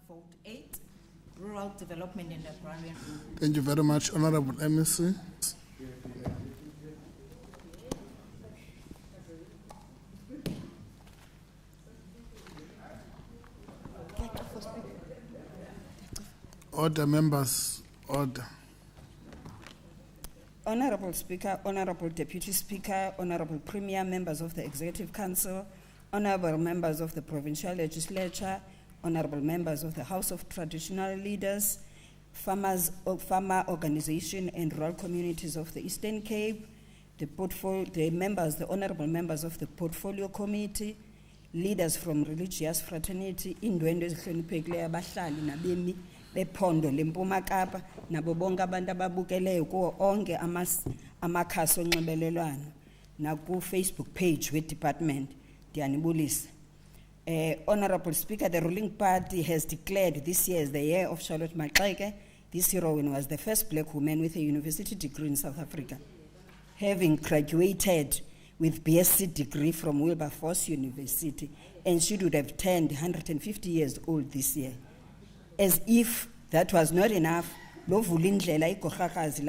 Vote 8, Rural Development and Agrarian. Thank you very much, Honorable MEC. Order, members, order. Honorable Speaker, Honorable Deputy Speaker, Honorable Premier, members of the Executive Council, Honorable members of the Provincial Legislature, Honorable members of the House of Traditional Leaders, farmer organization and rural communities of the Eastern Cape, the honorable members of the Portfolio Committee, leaders from religious fraternity, indwendwe ezihloniphekileyo abahlali nabemi bephondo leMpuma Kapa nabo bonke abantu ababukeleyo kuwo onke amakhasi onxibelelwano naku Facebook page we department. Ndiyanibulisa. Honorable Speaker, the ruling party has declared this year as the year of Charlotte Maxeke. This heroine was the first black woman with a university degree in South Africa, having graduated with BSc degree from Wilberforce University, and she would have turned 150 years old this year. As if that was not enough, lo vulindlela igorhakazi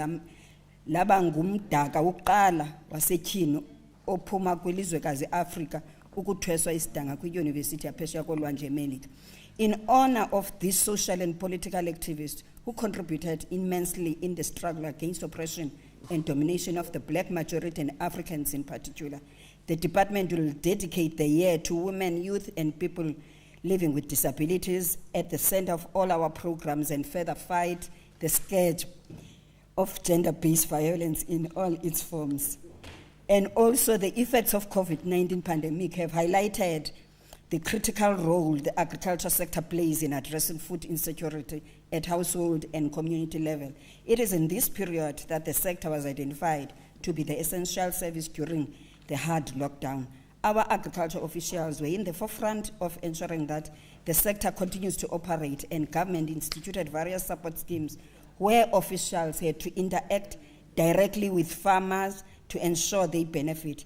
laba ngumdaka wokuqala wasetyhini ophuma kwilizwekazi Africa ukuthweswa isidanga kwi-University yaphesheya kolwandle eMelika. In honor of this social and political activist who contributed immensely in the struggle against oppression and domination of the black majority and Africans in particular, the department will dedicate the year to women, youth, and people living with disabilities at the center of all our programs and further fight the scourge of gender-based violence in all its forms. And also the effects of COVID-19 pandemic have highlighted the critical role the agriculture sector plays in addressing food insecurity at household and community level. It is in this period that the sector was identified to be the essential service during the hard lockdown. Our agriculture officials were in the forefront of ensuring that the sector continues to operate, and government instituted various support schemes where officials had to interact directly with farmers to ensure they benefit.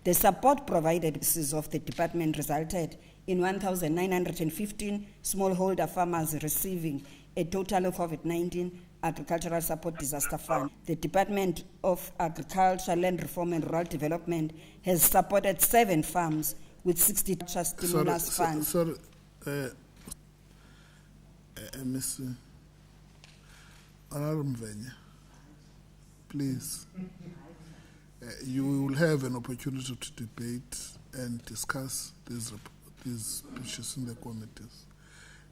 The support provided of the department resulted in 1,915 smallholder farmers receiving a total of COVID-19 agricultural support disaster fund. The Department of Agriculture, Land Reform and Rural Development has supported 7 farms with 60 stimulus funds. Sorry, Ms. Honorable Mvenya, please. You will have an opportunity to debate and discuss these issues in the committees.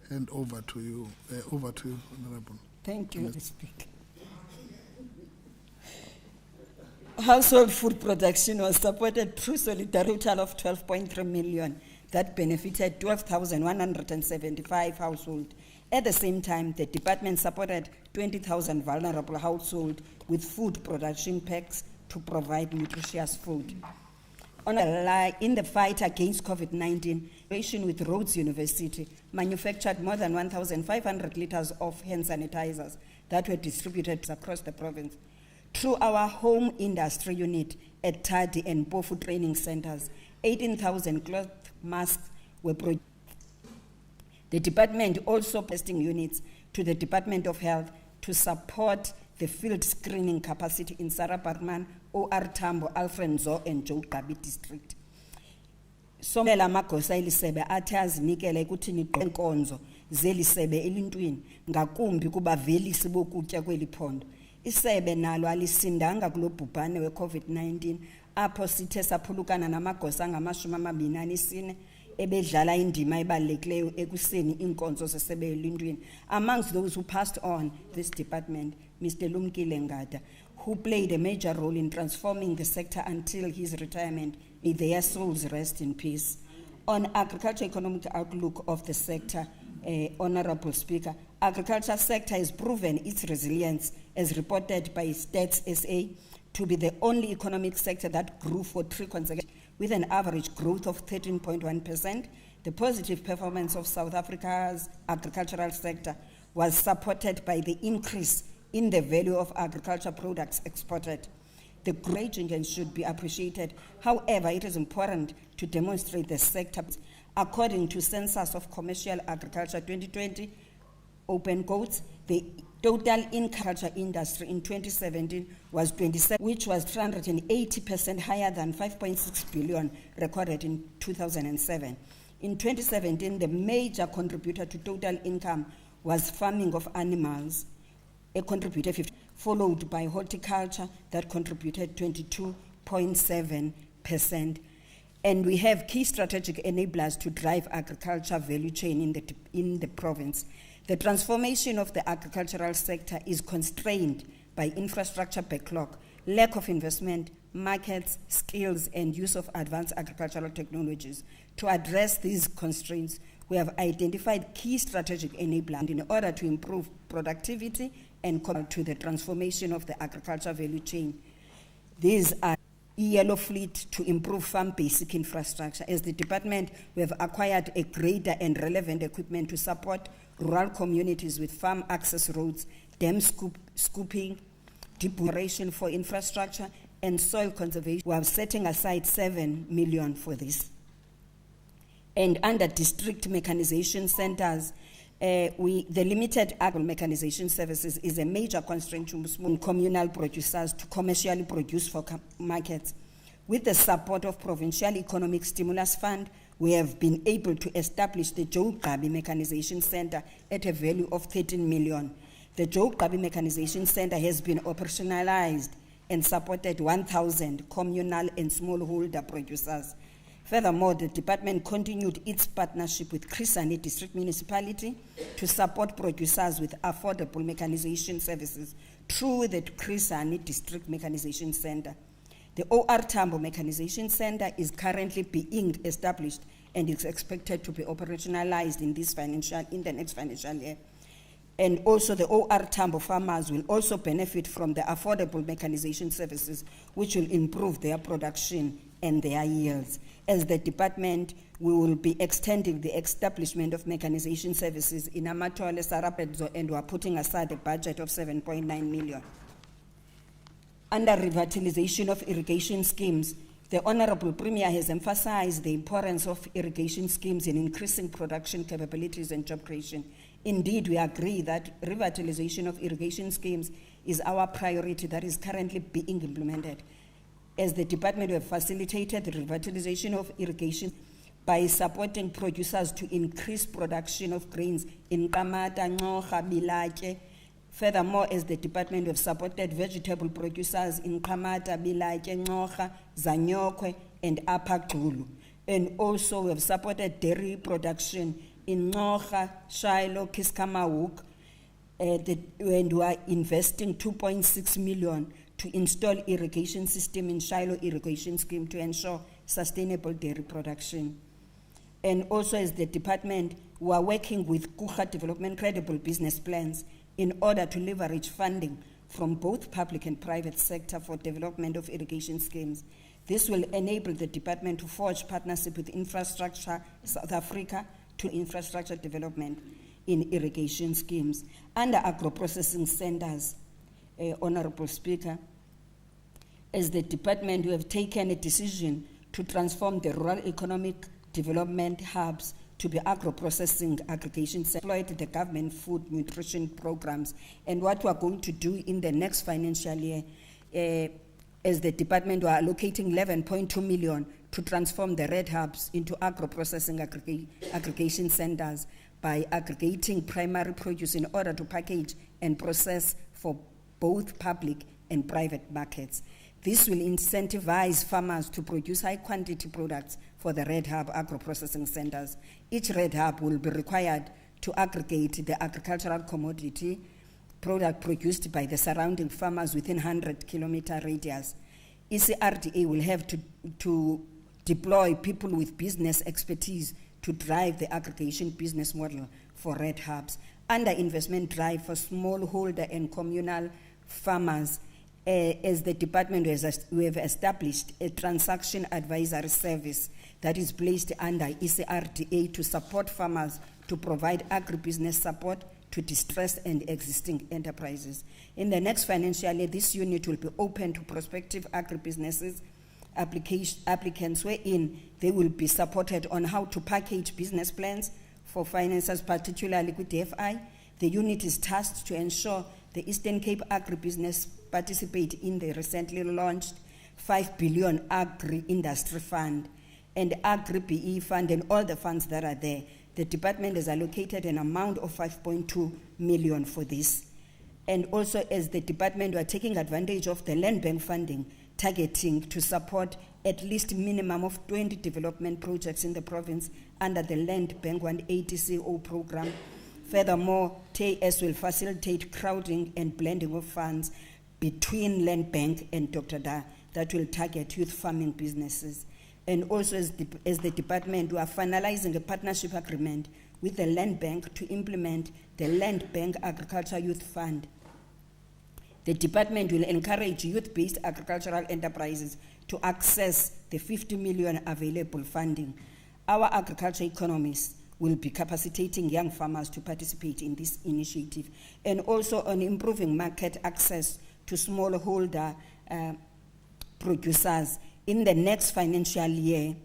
And over to you, Honorable. Thank you, Mr. Speaker. Household food production was supported through solidarity total of 12.3 million that benefited 12,175 households. At the same time, the department supported 20,000 vulnerable households with food production packs to provide nutritious food. In the fight against COVID-19, with Rhodes University manufactured more than 1,500 liters of hand sanitizers that were distributed across the province. Through our home industry unit at Tadi and Bofu training centers, 18,000 cloth masks were produced. The department also testing units to the Department of Health to support the field screening capacity in Sarah Barman, OR Tambo, Alfred Nzo, and Joe Gabi district. Somela magosa elisebe athi azinikele ekuthini enkonzo zelisebe elintwini ngakumbi kubavelisi bokutya kweli phondo. Isebe nalo alisindanga kulo bhubhane we-COVID-19 apho sithe saphulukana namagosa angama-24 ebedlala indima ebalulekileyo ekuseni inkonzo zesebe elintwini. Amongst those who passed on this department, Mr. Lumkile Ngada, who played a major role in transforming the sector until his retirement. May their souls rest in peace. On agriculture economic outlook of the sector, Honorable Speaker, agriculture sector has proven its resilience as reported by Stats SA to be the only economic sector that grew for 3 consecutive with an average growth of 13.1%. The positive performance of South Africa's agricultural sector was supported by the increase in the value of agriculture products exported. The great changes should be appreciated. However, it is important to demonstrate the sector According to Census of Commercial Agriculture 2020, open quotes, the total agriculture industry in 2017 was 27, which was 380% higher than 5.6 billion recorded in 2007. In 2017, the major contributor to total income was farming of animals, it contributed 50, followed by horticulture that contributed 22.7%. And we have key strategic enablers to drive agriculture value chain in the province. The transformation of the agricultural sector is constrained by infrastructure backlog, lack of investment, markets, skills, and use of advanced agricultural technologies. To address these constraints, we have identified key strategic enablers in order to improve productivity and contribute to the transformation of the agriculture value chain. These are yellow fleet to improve farm basic infrastructure. As the department, we have acquired a greater and relevant equipment to support rural communities with farm access roads, dam scooping, depuration for infrastructure, and soil conservation. We are setting aside 7 million for this. And under district mechanization centers, the limited agro mechanization services is a major constraint to small communal producers to commercially produce for markets. With the support of Provincial Economic Stimulus Fund, we have been able to establish the Joe Gabi Mechanization Center at a value of 13 million. The Joe Gabi Mechanization Center has been operationalized and supported 1,000 communal and smallholder producers. Furthermore, the department continued its partnership with Krisani District Municipality to support producers with affordable mechanization services through the Krisani District Mechanization Center. The OR Tambo Mechanization Center is currently being established and is expected to be operationalized in the next financial year. And also the OR Tambo farmers will also benefit from the affordable mechanization services, which will improve their production and their yields. As the department, we will be extending the establishment of mechanization services in Amatole, Sarapedzo, and we are putting aside a budget of 7.9 million. Under revitalization of irrigation schemes, the Honorable Premier has emphasized the importance of irrigation schemes in increasing production capabilities and job creation. Indeed, we agree that revitalization of irrigation schemes is our priority that is currently being implemented. As the department, we have facilitated the revitalization of irrigation by supporting producers to increase production of grains in Kamata, Ncoga, Bilake. Furthermore, as the department, we have supported vegetable producers in Kamata, Bilake, Ncoga, Zanyokwe, and Upper Gulu. And also, we have supported dairy production in Ncoga, Shiloh, Kiskamahoek, and we are investing 2.6 million to install irrigation system in Shiloh irrigation scheme to ensure sustainable dairy production. And also, as the department, we are working with Kucha Development Credible Business Plans in order to leverage funding from both public and private sector for development of irrigation schemes. This will enable the department to forge partnership with Infrastructure South Africa to infrastructure development in irrigation schemes. Under agro-processing centers, Honorable Speaker, as the department, we have taken a decision to transform the rural economic development hubs to be agro-processing aggregation centers, exploit the government food nutrition programs. And what we are going to do in the next financial year, as the department, we are allocating 11.2 million to transform the red hubs into agro-processing aggregation centers by aggregating primary produce in order to package and process for both public and private markets. This will incentivize farmers to produce high-quantity products for the Red Hub agro-processing centers. Each Red Hub will be required to aggregate the agricultural commodity product produced by the surrounding farmers within 100-kilometer radius. ECRDA will have to deploy people with business expertise to drive the aggregation business model for Red Hubs. Under investment drive for smallholder and communal farmers, as the department, we have established a transaction advisory service that is placed under ECRDA to support farmers to provide agribusiness support to distressed and existing enterprises. In the next financial year, this unit will be open to prospective agribusinesses applicants wherein they will be supported on how to package business plans for financiers, particularly with DFI. The unit is tasked to ensure the Eastern Cape Agribusiness participate in the recently launched 5 billion Agri-Industry Fund and Agri-BE Fund and all the funds that are there. The department has allocated an amount of 5.2 million for this. And also, as the department, we are taking advantage of the Land Bank funding, targeting to support at least minimum of 20 development projects in the province under the Land Bank 180 CO program. Furthermore, TAS will facilitate crowding and blending of funds between Land Bank and Dr. Da that will target youth farming businesses. And also, as the department, we are finalizing a partnership agreement with the Land Bank to implement the Land Bank Agriculture Youth Fund. The department will encourage youth-based agricultural enterprises to access the 50 million available funding. Our agriculture economists will be capacitating young farmers to participate in this initiative, and also on improving market access to smallholder producers. In the next financial year,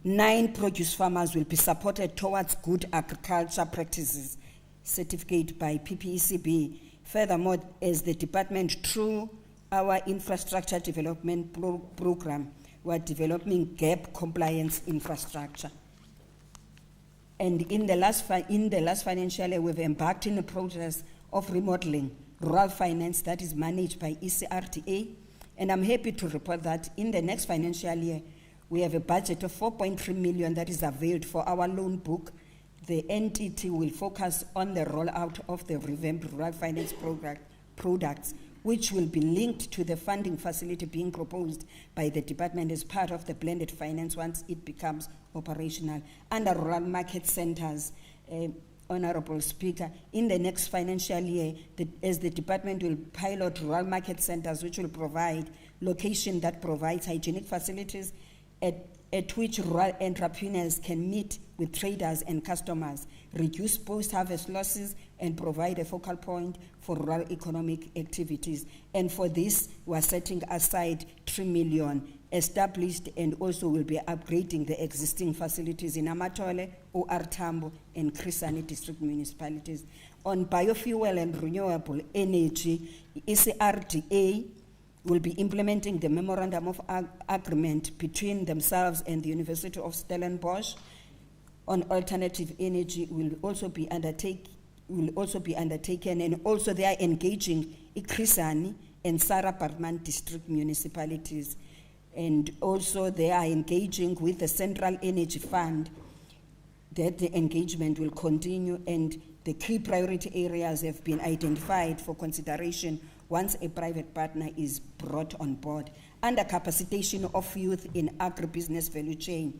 9 produce farmers will be supported towards good agriculture practices certificate by PPECB. Furthermore, as the department, through our infrastructure development program, we are developing gap compliance infrastructure. And in the last financial year, we've embarked in a process of remodeling rural finance that is managed by ECRTA. And I'm happy to report that in the next financial year, we have a budget of 4.3 million that is availed for our loan book. The entity will focus on the rollout of the revamped rural finance products, which will be linked to the funding facility being proposed by the department as part of the blended finance once it becomes operational. Under rural market centers, Honorable Speaker, in the next financial year, as the department will pilot rural market centers which will provide location that provides hygienic facilities at which rural entrepreneurs can meet with traders and customers, reduce post-harvest losses, and provide a focal point for rural economic activities. And for this, we are setting aside 3 million established, and also will be upgrading the existing facilities in Amatole, OR Tambo, and Krisani district municipalities. On biofuel and renewable energy, ECRDA will be implementing the memorandum of agreement between themselves and the University of Stellenbosch on alternative energy will also be undertaken, and also they are engaging Ikrisani and Sarah Barman district municipalities. And also they are engaging with the Central Energy Fund, that the engagement will continue, and the key priority areas have been identified for consideration once a private partner is brought on board. Under capacitation of youth in agribusiness value chain.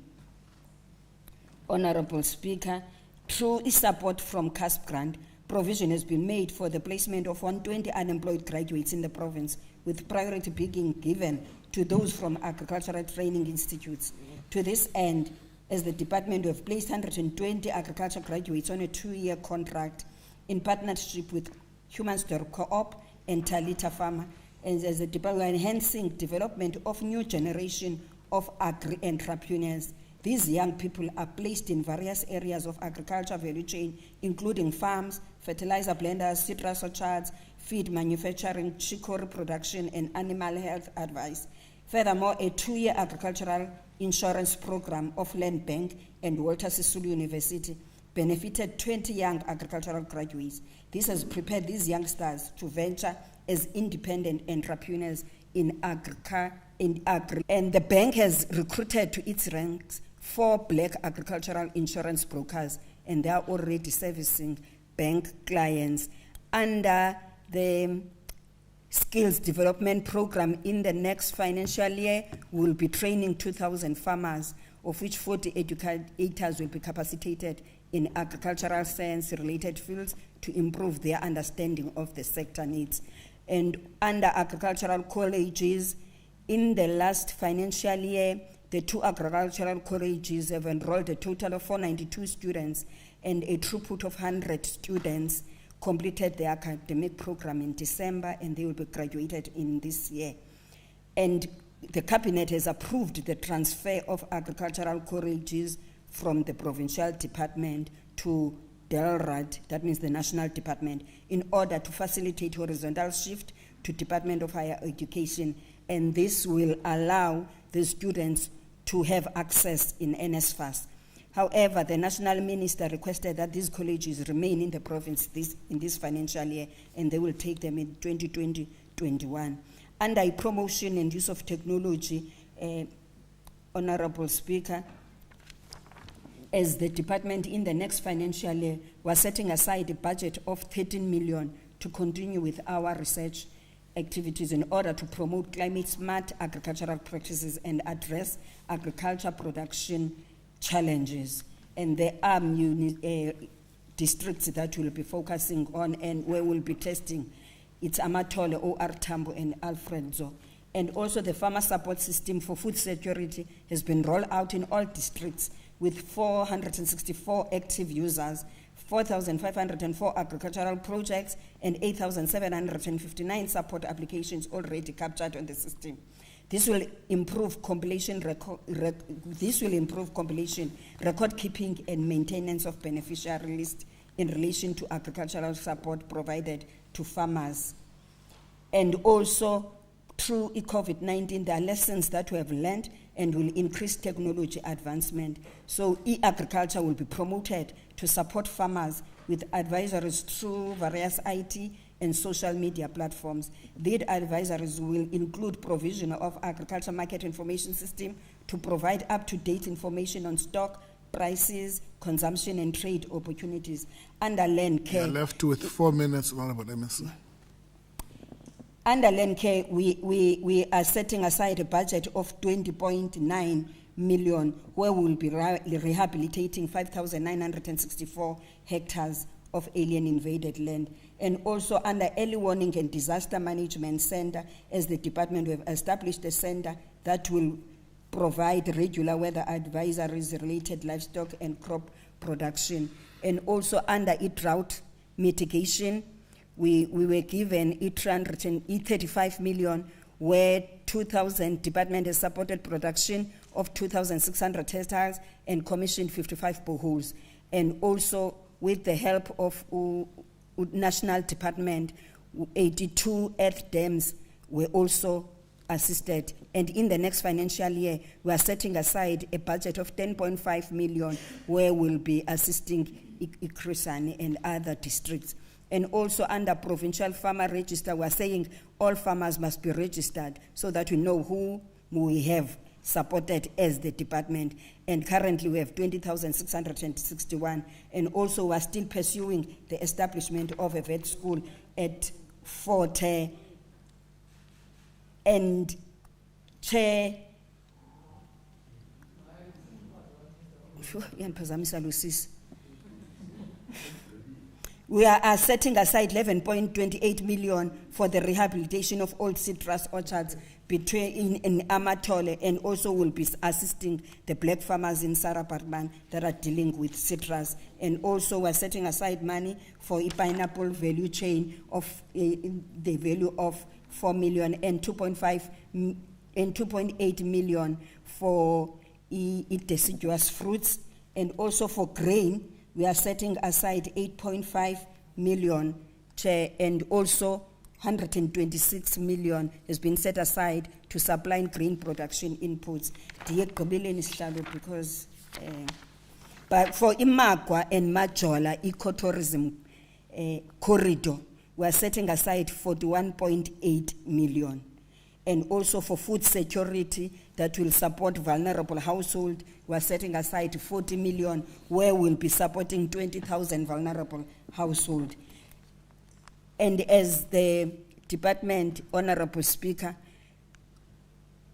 Honorable Speaker, through support from CASP grant, provision has been made for the placement of 120 unemployed graduates in the province, with priority being given to those from agricultural training institutes. To this end, as the department, we have placed 120 agriculture graduates on a 2-year contract in partnership with Human Store Co-op and Talita Farmer, and as a department, enhancing development of new generation of agri-entrepreneurs. These young people are placed in various areas of agriculture value chain, including farms, fertilizer blenders, citrus orchards, feed manufacturing, chicory production, and animal health advice. Furthermore, a 2-year agricultural insurance program of Land Bank and Walter Sisulu University benefited 20 young agricultural graduates. This has prepared these youngsters to venture as independent entrepreneurs in agri. And the bank has recruited to its ranks 4 black agricultural insurance brokers, and they are already servicing bank clients. Under the skills development program, in the next financial year, we will be training 2,000 farmers, of which 40 educators will be capacitated in agricultural science-related fields to improve their understanding of the sector needs. And under agricultural colleges, in the last financial year, the 2 agricultural colleges have enrolled a total of 492 students, and a throughput of 100 students completed the academic program in December, and they will be graduated in this year. And the cabinet has approved the transfer of agricultural colleges from the provincial department to DELRAD, that means the national department, in order to facilitate horizontal shift to Department of Higher Education, and this will allow the students to have access in NSFAS. However, the national minister requested that these colleges remain in the province in this financial year, and they will take them in 2020-21. Under promotion and use of technology, Honorable Speaker, as the department in the next financial year, we're setting aside a budget of 13 million to continue with our research activities in order to promote climate-smart agricultural practices and address agriculture production challenges. And there are districts that will be focusing on and where we'll be testing. It's Amatole, OR Tambo, and Alfredo. And also the farmer support system for food security has been rolled out in all districts with 464 active users, 4,504 agricultural projects, and 8,759 support applications already captured on the system. This will improve compilation, record keeping, and maintenance of beneficiary list in relation to agricultural support provided to farmers. And also, through COVID-19, there are lessons that we have learned and will increase technology advancement. So e-agriculture will be promoted to support farmers with advisories through various IT and social media platforms. These advisories will include provision of agriculture market information system to provide up-to-date information on stock, prices, consumption, and trade opportunities. Under land care, You're left with 4 minutes, Honorable MEC. Under land care, we are setting aside a budget of 20.9 million, where we will be rehabilitating 5,964 hectares of alien invaded land. And also under early warning and disaster management center, as the department, we have established a center that will provide regular weather advisories related livestock and crop production. And also under drought mitigation, we were given 35 million, where 2,000 department has supported production of 2,600 hectares and commissioned 55 boreholes. And also with the help of national department, 82 earth dams were also assisted. And in the next financial year, we are setting aside a budget of 10.5 million, where we'll be assisting Ikrisane and other districts. And also under provincial farmer register, we're saying all farmers must be registered so that we know who we have supported as the department. And currently we have 20,661. And also we're still pursuing the establishment of a vet school at Forte. And Chair, we are setting aside 11.28 million for the rehabilitation of old citrus orchards in Amatole, and also will be assisting the black farmers in Saraparman that are dealing with citrus. And also we're setting aside money for a pineapple value chain of the value of 4 million and 2.8 million for deciduous fruits. And also for grain, we are setting aside 8.5 million, Chair, and also 126 million has been set aside to supply grain production inputs. Because, but for Imagwa and Majola ecotourism corridor, we are setting aside 41.8 million. And also for food security that will support vulnerable households, we are setting aside 40 million, where we'll be supporting 20,000 vulnerable households. And as the department, Honorable Speaker,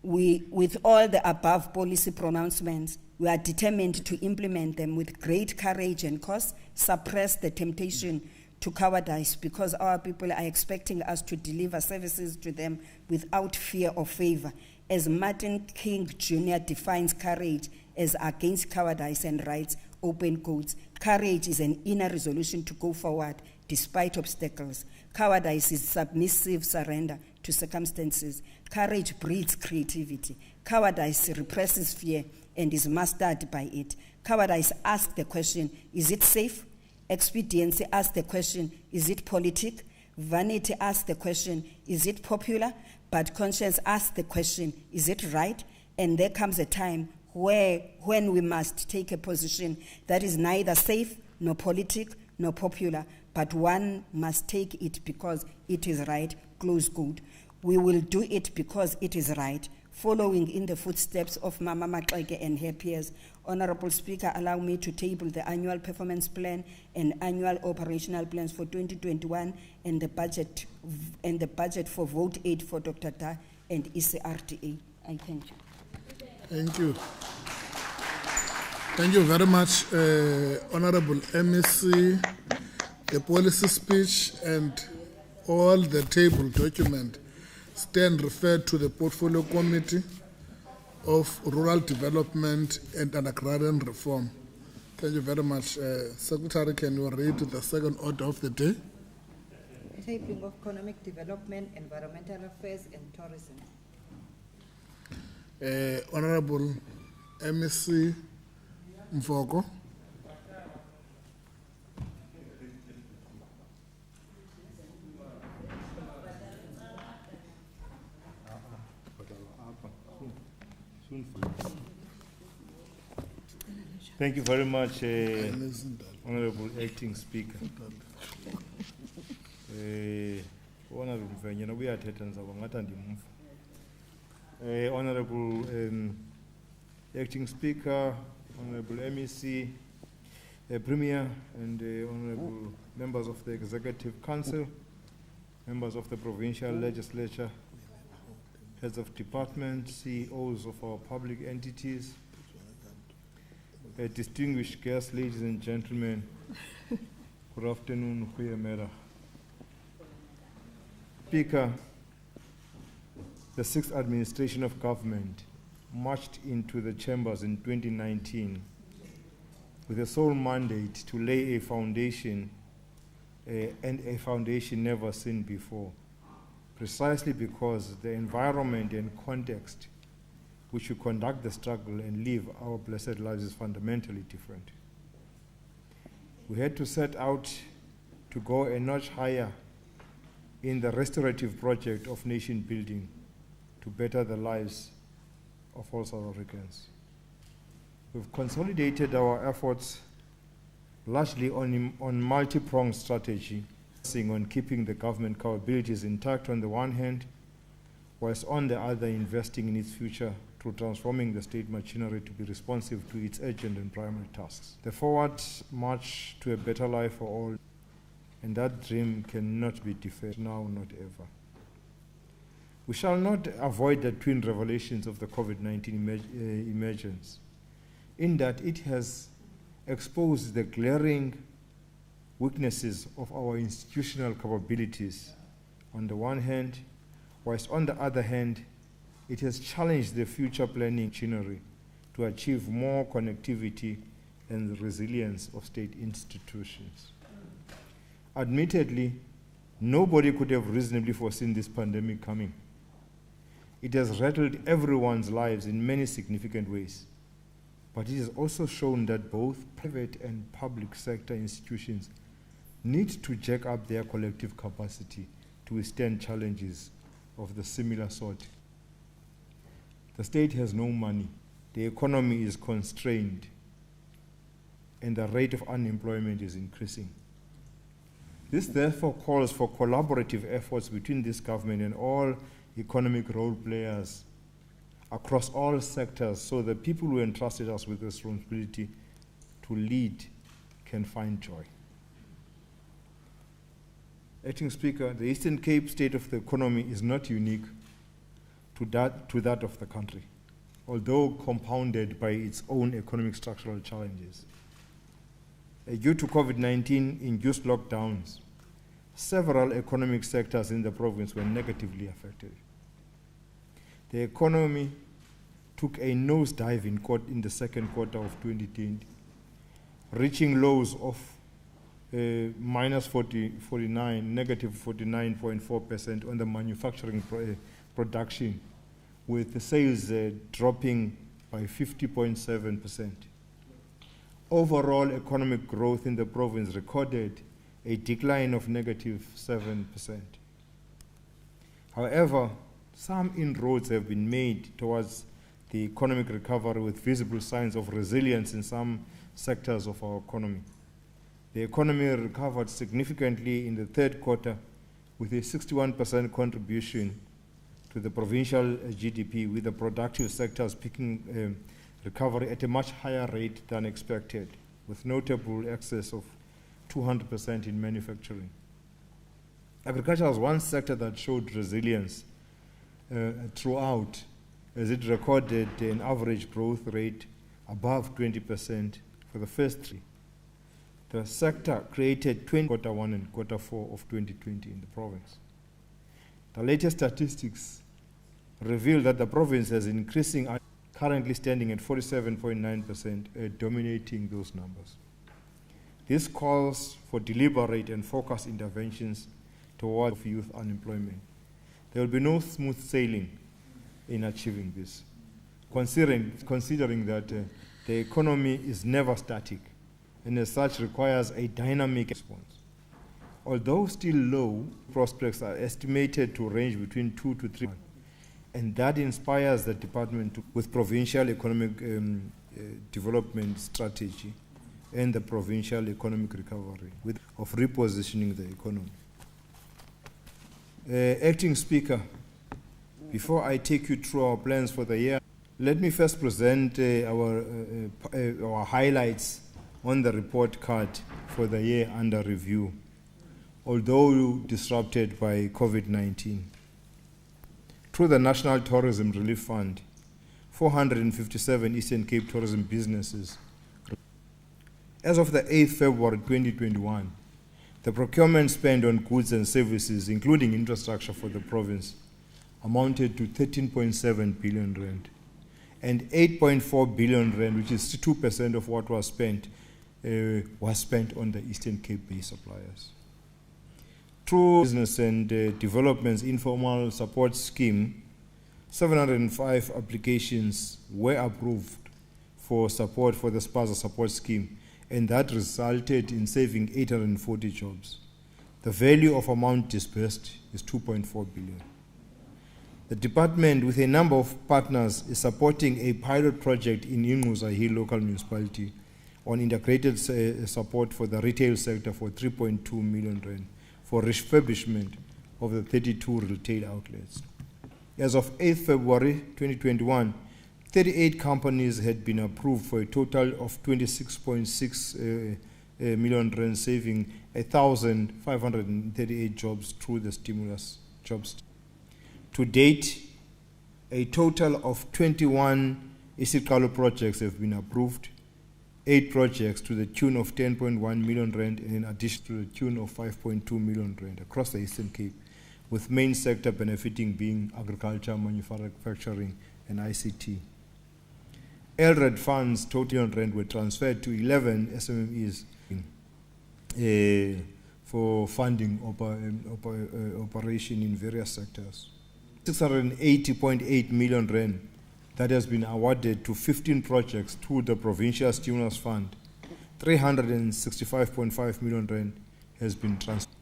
with all the above policy pronouncements, we are determined to implement them with great courage and cause, suppress the temptation to cowardice, because our people are expecting us to deliver services to them without fear or favor. As Martin King Jr. defines courage as against cowardice and rights, open quotes, courage is an inner resolution to go forward despite obstacles. Cowardice is submissive surrender to circumstances. Courage breeds creativity. Cowardice represses fear and is mastered by it. Cowardice asks the question, is it safe? Expediency asks the question, is it politic? Vanity asks the question, is it popular? But conscience asks the question, is it right? And there comes a time when we must take a position that is neither safe, nor politic, nor popular, but one must take it because it is right, close quote. We will do it because it is right, following in the footsteps of Mama Matleke and her peers. Honorable Speaker, allow me to table the annual performance plan and annual operational plans for 2021 and the budget for vote aid for Dr. Da and ECRTA. I thank you. Thank you. Thank you very much, Honorable MEC. The policy speech and all the table document stand referred to the Portfolio Committee of Rural Development and Agrarian Reform. Thank you very much. Secretary, can you read the second order of the day? Tabling of Economic Development, Environmental Affairs and Tourism. Honorable MEC Mfoko. Thank you very much, Honorable Acting Speaker. Honorable Mfenyana, we are Honorable Acting Speaker, Honorable MEC, Premier, and Honorable members of the Executive Council, members of the Provincial Legislature, heads of department, CEOs of our public entities, distinguished guests, ladies and gentlemen, good afternoon, goeiemiddag. Speaker, the sixth administration of government marched into the chambers in 2019 with a sole mandate to lay a foundation and a foundation never seen before, precisely because the environment and context which we conduct the struggle and live our blessed lives is fundamentally different. We had to set out to go a notch higher in the restorative project of nation building to better the lives of all South Africans. We've consolidated our efforts largely on multi-pronged strategy, focusing on keeping the government capabilities intact on the one hand, whilst on the other investing in its future through transforming the state machinery to be responsive to its urgent and primary tasks. The forward march to a better life for all, and that dream cannot be deferred now, not ever. We shall not avoid the twin revelations of the COVID-19 emergence, in that it has exposed the glaring weaknesses of our institutional capabilities on the one hand, whilst on the other hand, it has challenged the future planning machinery to achieve more connectivity and the resilience of state institutions. Admittedly, nobody could have reasonably foreseen this pandemic coming. It has rattled everyone's lives in many significant ways, but it has also shown that both private and public sector institutions need to jack up their collective capacity to withstand challenges of the similar sort. The state has no money, the economy is constrained, and the rate of unemployment is increasing. This therefore calls for collaborative efforts between this government and all economic role players across all sectors, so the people who entrusted us with this responsibility to lead can find joy. Acting Speaker, the Eastern Cape state of the economy is not unique to that of the country, although compounded by its own economic structural challenges. Due to COVID-19-induced lockdowns, several economic sectors in the province were negatively affected. The economy took a nosedive in the second quarter of 2020, reaching lows of minus 49, negative 49.4% on the manufacturing production, with the sales dropping by 50.7%. Overall economic growth in the province recorded a decline of negative 7%. However, some inroads have been made towards the economic recovery with visible signs of resilience in some sectors of our economy. The economy recovered significantly in the third quarter with a 61% contribution to the provincial GDP, with the productive sectors picking recovery at a much higher rate than expected, with notable excess of 200% in manufacturing. Agriculture was one sector that showed resilience throughout, as it recorded an average growth rate above 20% for the first three. The sector created quarter 1 and quarter 4 of 2020 in the province. The latest statistics reveal that the province is increasing, currently standing at 47.9%, dominating those numbers. This calls for deliberate and focused interventions towards youth unemployment. There will be no smooth sailing in achieving this, considering that the economy is never static and as such requires a dynamic response. Although still low, prospects are estimated to range between 2 to 3, and that inspires the department with provincial economic development strategy and the provincial economic recovery of repositioning the economy. Acting Speaker, before I take you through our plans for the year, let me first present our highlights on the report card for the year under review, although disrupted by COVID-19. Through the National Tourism Relief Fund, 457 Eastern Cape tourism businesses. As of the 8th February 2021, the procurement spend on goods and services, including infrastructure for the province, amounted to 13.7 billion rand. And 8.4 billion rand, which is 2% of what was spent on the Eastern Cape-based suppliers. Through Business and Development's informal support scheme, 705 applications were approved for support for the SPASA support scheme, and that resulted in saving 840 jobs. The value of amount disbursed is 2.4 billion. The department, with a number of partners, is supporting a pilot project in Ingquza Hill local municipality on integrated support for the retail sector for 3.2 million rand for refurbishment of the 32 retail outlets. As of 8th February 2021, 38 companies had been approved for a total of 26.6 million rand, saving 1,538 jobs through the stimulus jobs. To date, a total of 21 isiqalo projects have been approved, 8 projects to the tune of 10.1 million rand, and in addition to the tune of 5.2 million rand across the Eastern Cape, with main sector benefiting being agriculture, manufacturing, and ICT. LRED funds total rand were transferred to 11 SMMEs for funding operation in various sectors. 680.8 million rand that has been awarded to 15 projects through the Provincial Stimulus Fund. 365.5 million rand has been transferred.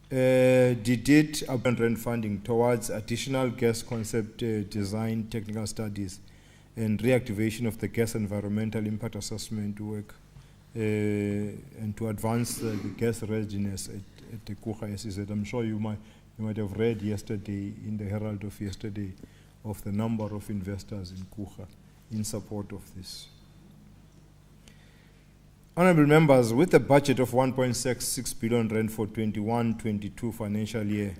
Did rand funding towards additional gas concept design, technical studies, and reactivation of the gas environmental impact assessment work, and to advance the gas readiness at the Kucha SEZ. I'm sure you might have read yesterday in the Herald of yesterday of the number of investors in Kucha in support of this. Honourable members, with a budget of 1.66 billion rand for 21-22 financial year,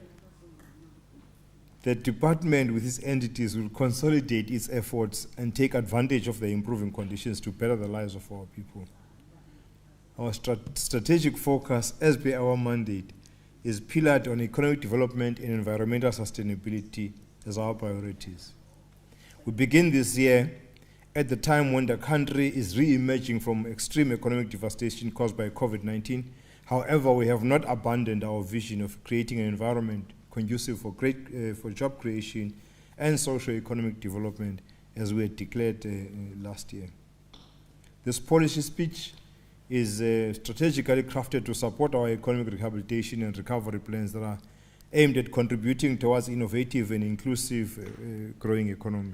the department with its entities will consolidate its efforts and take advantage of the improving conditions to better the lives of our people. Our strategic focus, as per our mandate, is pillared on economic development and environmental sustainability as our priorities. We begin this year at the time when the country is re-emerging from extreme economic devastation caused by COVID-19 However, we have not abandoned our vision of creating an environment conducive for job creation and socio-economic development as we had declared last year. This policy speech is strategically crafted to support our economic rehabilitation and recovery plans that are aimed at contributing towards innovative and inclusive growing economy.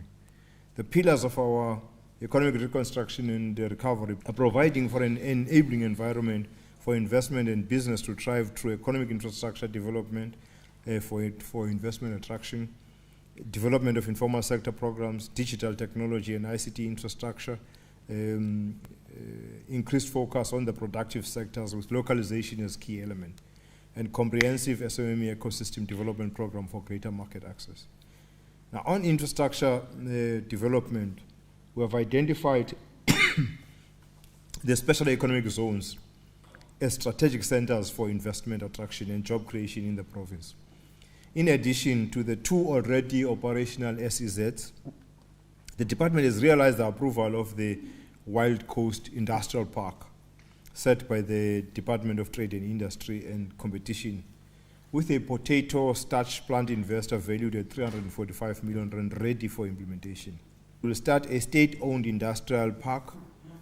The pillars of our economic reconstruction and recovery are providing for an enabling environment for investment and business to thrive through economic infrastructure development, for investment attraction, development of informal sector programs, digital technology and ICT infrastructure, increased focus on the productive sectors with localization as key element, and comprehensive SME ecosystem development program for greater market access. Now, on infrastructure development, we have identified the special economic zones as strategic centers for investment attraction and job creation in the province. In addition to the 2 already operational SEZs, the department has realized the approval of the Wild Coast Industrial Park set by the Department of Trade and Industry and Competition, with a potato starch plant investor valued at 345 million rand ready for implementation. We will start a state-owned industrial park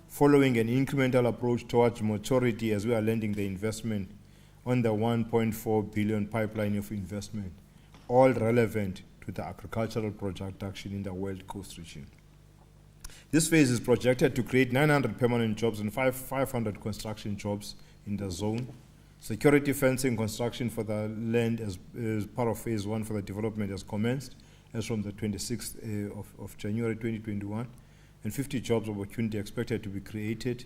following an incremental approach towards maturity as we are lending the investment on the 1.4 billion pipeline of investment, all relevant to the agricultural production in the Wild Coast region. This phase is projected to create 900 permanent jobs and 500 construction jobs in the zone. Security fencing construction for the land as part of phase 1 for the development has commenced as from the 26th of January 2021, and 50 jobs opportunity expected to be created.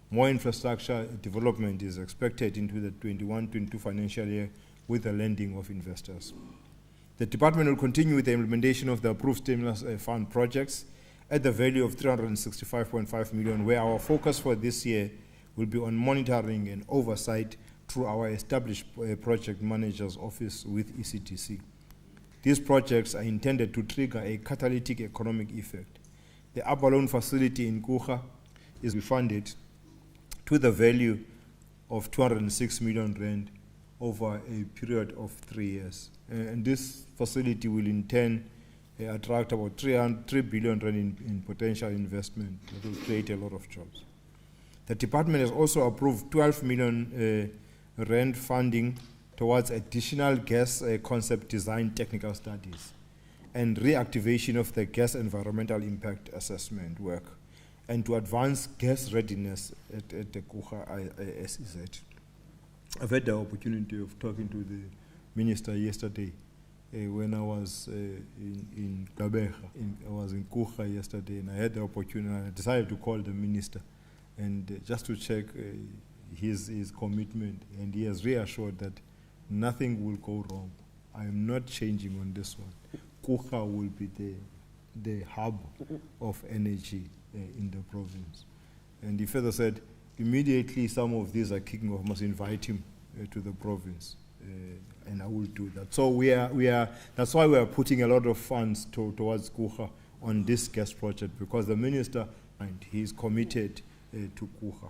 More infrastructure development is expected into the 21-22 financial year with the lending of investors. The department will continue with the implementation of the approved stimulus fund projects at the value of 365.5 million, where our focus for this year will be on monitoring and oversight through our established project manager's office with ECTC. These projects are intended to trigger a catalytic economic effect. The upper loan facility in Kucha is funded to the value of 206 million rand over a period of 3 years. And this facility will in turn attract about 3 billion rand in potential investment that will create a lot of jobs. The department has also approved 12 million rand funding towards additional gas concept design technical studies and reactivation of the gas environmental impact assessment work, and to advance gas readiness at the Kucha SEZ. I've had the opportunity of talking to the minister yesterday when I was in Gqeberha. I was in Kucha yesterday, and I had the opportunity, I decided to call the minister and just to check his commitment, and he has reassured that nothing will go wrong. I am not changing on this one. Kucha will be the hub of energy in the province. And he further said, immediately some of these are kicking off, must invite him to the province, and I will do that. So that's why we are putting a lot of funds towards Kucha on this gas project, because the minister, and he is committed to Kucha.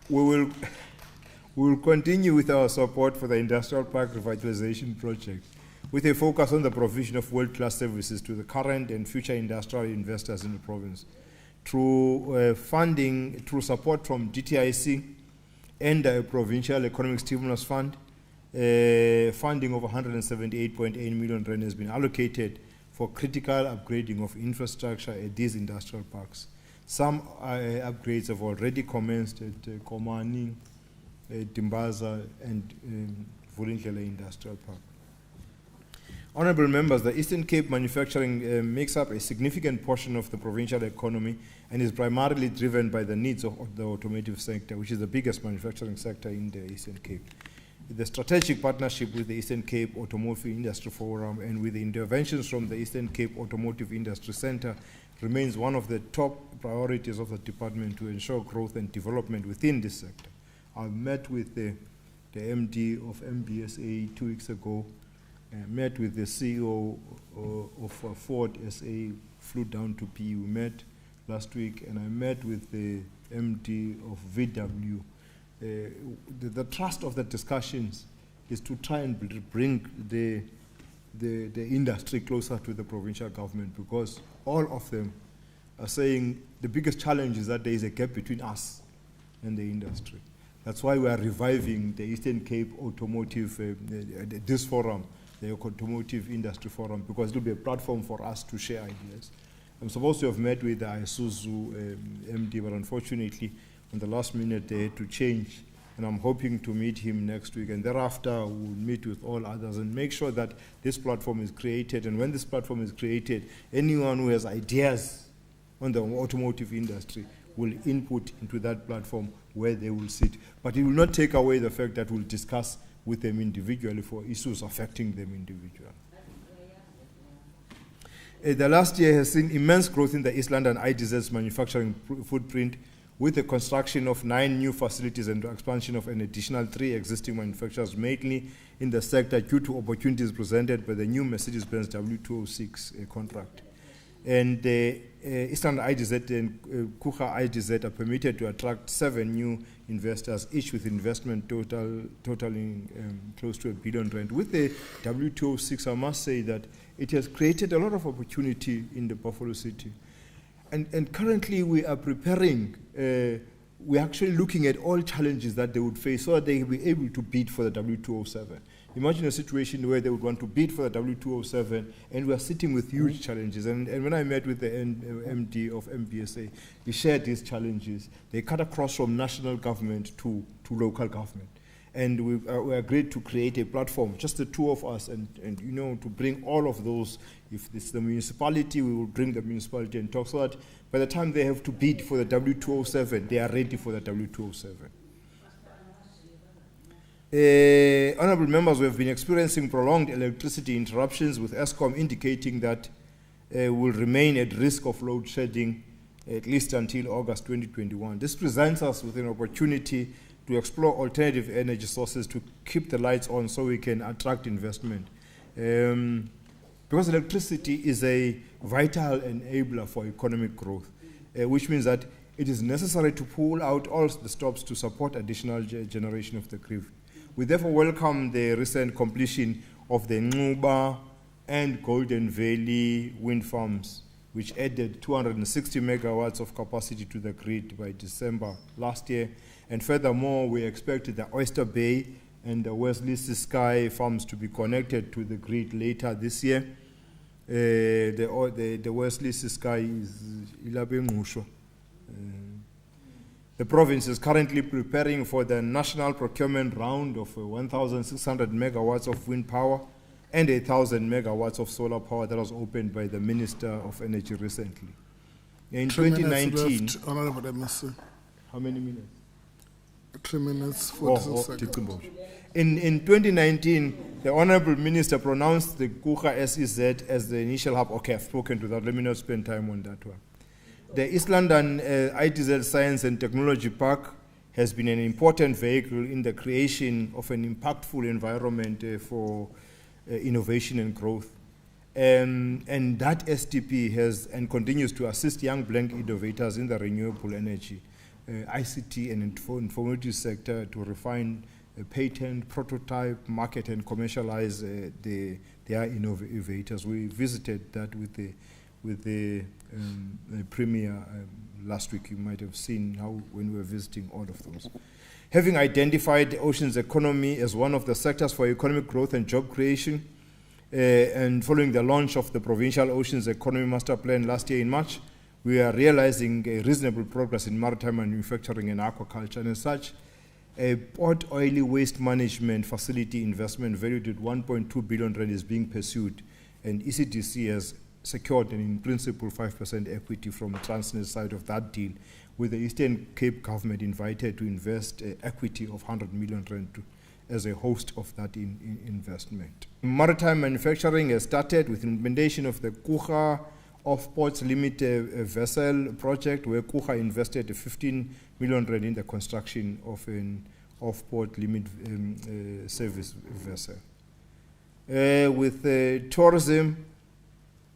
We will continue with our support for the Industrial Park Revitalization Project, with a focus on the provision of world-class services to the current and future industrial investors in the province, through funding, through support from DTIC and the Provincial Economic Stimulus Fund. Funding of 178.8 million rand has been allocated for critical upgrading of infrastructure at these industrial parks. Some upgrades have already commenced at Komani, Timbaza, and Vulindlela Industrial Park. Honourable members, the Eastern Cape manufacturing makes up a significant portion of the provincial economy and is primarily driven by the needs of the automotive sector, which is the biggest manufacturing sector in the Eastern Cape. The strategic partnership with the Eastern Cape Automotive Industry Forum and with the interventions from the Eastern Cape Automotive Industry Centre remains one of the top priorities of the department to ensure growth and development within this sector. I met with the MD of MBSA 2 weeks ago, met with the CEO of Ford SA, flew down to PE. We met last week, and I met with the MD of VW the thrust of the discussions is to try and bring the industry closer to the provincial government, because all of them are saying the biggest challenge is that there is a gap between us and the industry. That's why we are reviving the Eastern Cape Automotive, this forum, the Automotive Industry Forum, because it will be a platform for us to share ideas. I'm supposed to have met with the Isuzu MD, but unfortunately, on the last minute, they had to change. And I'm hoping to meet him next week. And thereafter, we'll meet with all others and make sure that this platform is created. And when this platform is created, anyone who has ideas on the automotive industry will input into that platform where they will sit. But it will not take away the fact that we'll discuss with them individually for issues affecting them individually. The last year has seen immense growth in the East London IDZ's manufacturing footprint, with the construction of 9 new facilities and expansion of an additional 3 existing manufacturers, mainly in the sector due to opportunities presented by the new Mercedes-Benz W206 contract. And the Eastern IDZ and Kucha IDZ are permitted to attract 7 new investors, each with investment totaling close to R1 billion. With the W206, I must say that it has created a lot of opportunity in the Buffalo City. And currently we are preparing, we're actually looking at all challenges that they would face so that they will be able to bid for the W207. Imagine a situation where they would want to bid for the W207 and we are sitting with huge challenges. And when I met with the MD of MBSA, we shared these challenges. They cut across from national government to local government. And we agreed to create a platform, just the two of us, and you know, to bring all of those. If it's the municipality, we will bring the municipality and talk so that by the time they have to bid for the W207, they are ready for the W207. Honourable members, we have been experiencing prolonged electricity interruptions, with Eskom indicating that will remain at risk of load shedding at least until August 2021. This presents us with an opportunity to explore alternative energy sources to keep the lights on so we can attract investment. Because electricity is a vital enabler for economic growth, which means that it is necessary to pull out all the stops to support additional generation of the grid. We therefore welcome the recent completion of the Ncuba and Golden Valley wind farms, which added 260 megawatts of capacity to the grid by December last year. And furthermore, we expect the Oyster Bay and the Wesley Sky farms to be connected to the grid later this year. The Wesley Sky is Ilabengusho. The province is currently preparing for the national procurement round of 1,600 megawatts of wind power and 1,000 megawatts of solar power that was opened by the Minister of Energy recently. In 2019, Honorable MSC. How many minutes? 3 minutes, 46 seconds. In 2019, the Honorable Minister pronounced the Kucha SEZ as the initial hub. Okay, I've spoken to that. Let me not spend time on that one. The East London ITZ Science and Technology Park has been an important vehicle in the creation of an impactful environment for innovation and growth. And that STP has and continues to assist young blank innovators in the renewable energy, ICT and informative sector to refine patent, prototype, market and commercialize their innovators. We visited that with the Premier last week. You might have seen how when we were visiting all of those. Having identified the oceans economy as one of the sectors for economic growth and job creation, and following the launch of the Provincial Oceans Economy Master Plan last year in March, we are realizing a reasonable progress in maritime manufacturing and aquaculture. And as such, a port oily waste management facility investment valued at 1.2 billion rand is being pursued, and ECDC has secured an in principle 5% equity from Transnet's side of that deal, with the Eastern Cape government invited to invest equity of 100 million rand as a host of that investment. Maritime manufacturing has started with implementation of the Kucha Off-Ports Limit vessel project, where Kucha invested 15 million rand in the construction of an off-port limit service vessel. With tourism,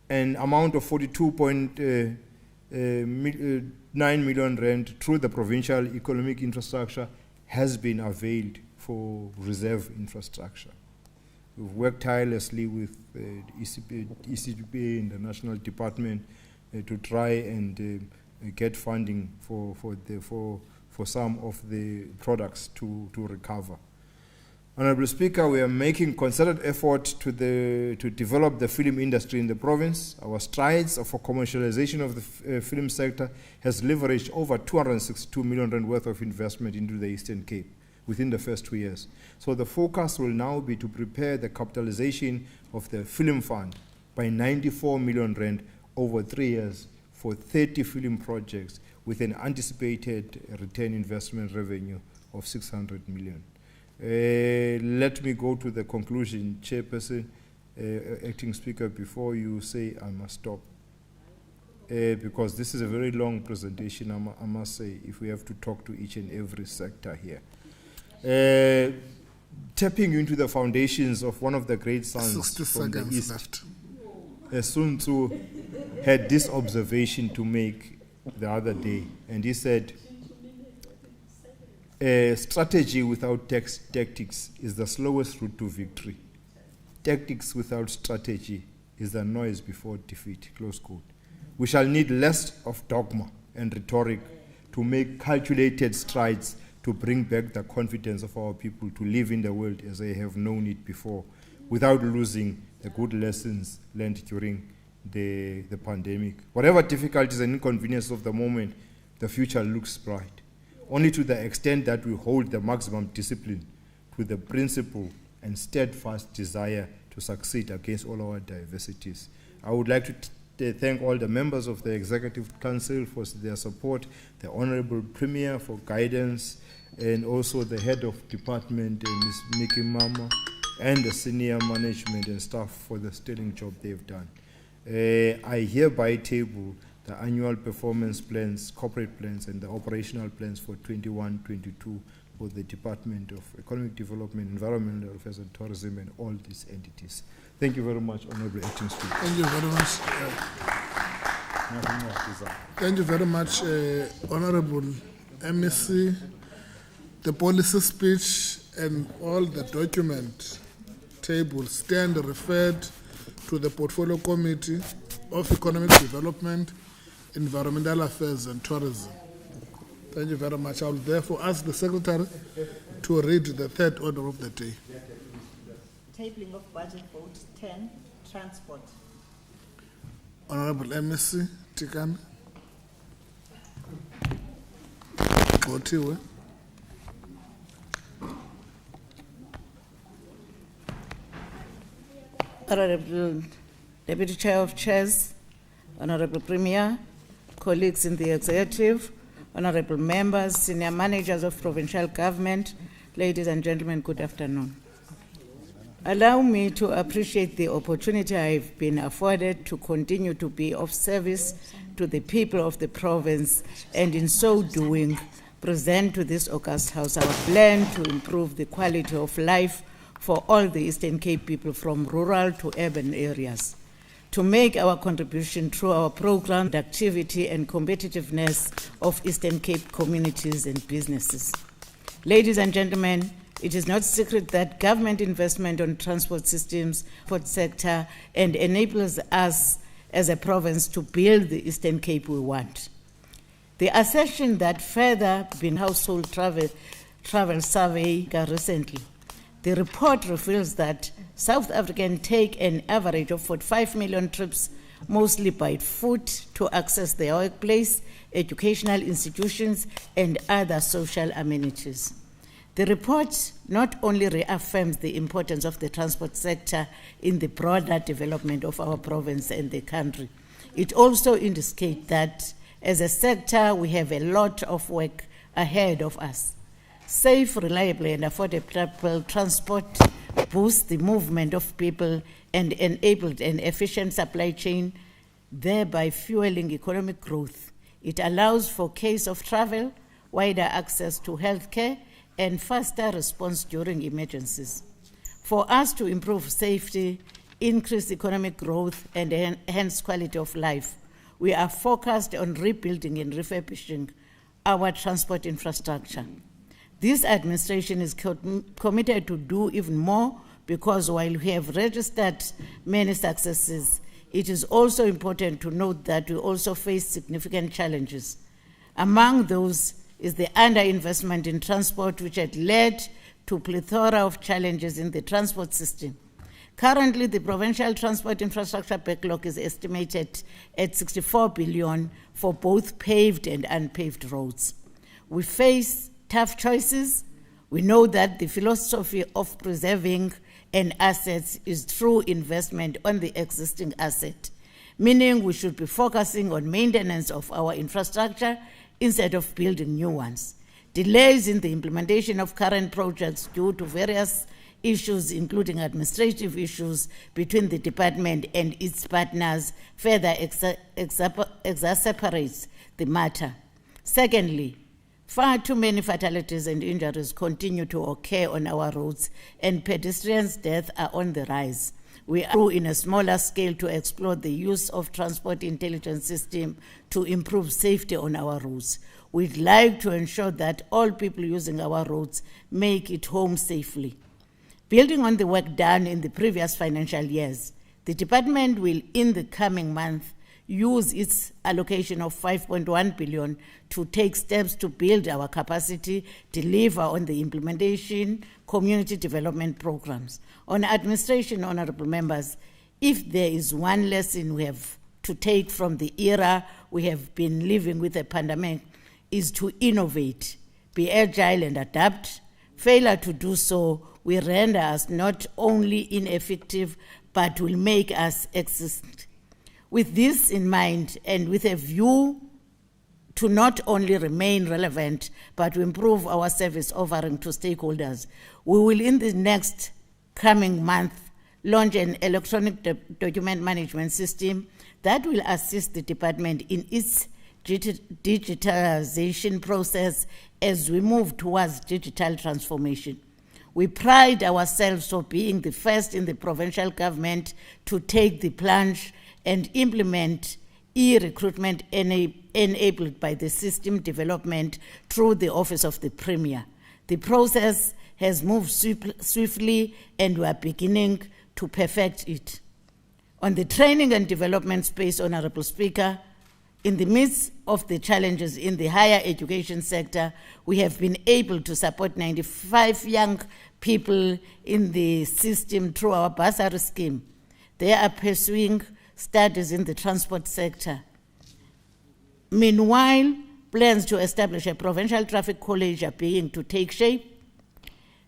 an amount of 42.9 million rand through the provincial economic infrastructure has been availed for reserve infrastructure. We've worked tirelessly with ECPA and the National Department to try and get funding for some of the products to recover. Honorable Speaker, we are making concerted effort to develop the film industry in the province. Our strides for commercialization of the film sector has leveraged over 262 million rand worth of investment into the Eastern Cape within the first 2 years. So the focus will now be to prepare the capitalization of the film fund by 94 million rand over 3 years for 30 film projects with an anticipated return investment revenue of 600 million. Let me go to the conclusion, Chairperson, Acting Speaker, before you say I must stop. Because this is a very long presentation, I must say, if we have to talk to each and every sector here. Tapping into the foundations of one of the great sons 60 from the seconds East, left. Sun Tzu had this observation to make the other day, and he said, strategy without tactics is the slowest route to victory. Tactics without strategy is the noise before defeat, close quote. We shall need less of dogma and rhetoric to make calculated strides to bring back the confidence of our people to live in the world as they have known it before, without losing the good lessons learned during the pandemic. Whatever difficulties and inconveniences of the moment, the future looks bright. Only to the extent that we hold the maximum discipline to the principle and steadfast desire to succeed against all our diversities. I would like to thank all the members of the Executive Council for their support, the Honorable Premier for guidance, and also the Head of Department, Ms. Mickey Mama, and the senior management and staff for the sterling job they've done. I hereby table the annual performance plans, corporate plans, and the operational plans for 21-22 for the Department of Economic Development, Environmental Affairs and Tourism, and all these entities. Thank you very much, Honorable Acting Speaker. Thank you very much. Thank you very much, Honorable MEC. The policy speech and all the document tables stand referred to the Portfolio Committee of Economic Development, Environmental Affairs and Tourism. Thank you very much. I will therefore ask the Secretary to read the third order of the day. Tabling of budget vote 10, transport. Honorable MEC Tikan. Votiwe. Honorable Deputy Chair of Chairs, Honorable Premier, colleagues in the Executive, Honorable Members, Senior Managers of Provincial Government, ladies and gentlemen, good afternoon. Allow me to appreciate the opportunity I've been afforded to continue to be of service to the people of the province, and in so doing, present to this august House our plan to improve the quality of life for all the Eastern Cape people from rural to urban areas, to make our contribution through our program, activity and competitiveness of Eastern Cape communities and businesses. Ladies and gentlemen, it is not secret that government investment on transport systems, transport sector, and enables us as a province to build the Eastern Cape we want. The assertion that further been household travel survey recently, the report reveals that South Africans take an average of 45 million trips, mostly by foot, to access their workplace, educational institutions, and other social amenities. The report not only reaffirms the importance of the transport sector in the broader development of our province and the country, it also indicates that as a sector we have a lot of work ahead of us. Safe, reliable, and affordable transport boosts the movement of people and enables an efficient supply chain, thereby fueling economic growth. It allows for case of travel, wider access to healthcare, and faster response during emergencies. For us to improve safety, increase economic growth, and enhance quality of life, we are focused on rebuilding and refurbishing our transport infrastructure. This administration is committed to do even more, because while we have registered many successes, it is also important to note that we also face significant challenges. Among those is the underinvestment in transport, which had led to a plethora of challenges in the transport system. Currently, the provincial transport infrastructure backlog is estimated at 64 billion for both paved and unpaved roads. We face tough choices. We know that the philosophy of preserving an asset is through investment on the existing asset, meaning we should be focusing on maintenance of our infrastructure instead of building new ones. Delays in the implementation of current projects due to various issues, including administrative issues between the department and its partners, further exacerbates the matter. Secondly, far too many fatalities and injuries continue to occur on our roads, and pedestrians' deaths are on the rise. We are in a smaller scale to explore the use of transport intelligence system to improve safety on our roads. We'd like to ensure that all people using our roads make it home safely. Building on the work done in the previous financial years, the department will, in the coming month, use its allocation of 5.1 billion to take steps to build our capacity, deliver on the implementation, community development programs. On administration, honorable members, if there is one lesson we have to take from the era we have been living with a pandemic, is to innovate, be agile and adapt. Failure to do so will render us not only ineffective, but will make us exist. With this in mind, and with a view to not only remain relevant, but to improve our service offering to stakeholders, we will in the next coming month launch an electronic document management system that will assist the department in its digitalization process as we move towards digital transformation. We pride ourselves on being the first in the provincial government to take the plunge and implement e-recruitment enabled by the system development through the Office of the Premier. The process has moved swiftly, and we are beginning to perfect it. On the training and development space, Honorable Speaker, in the midst of the challenges in the higher education sector, we have been able to support 95 young people in the system through our bursary scheme. They are pursuing studies in the transport sector. Meanwhile, plans to establish a provincial traffic college are beginning to take shape.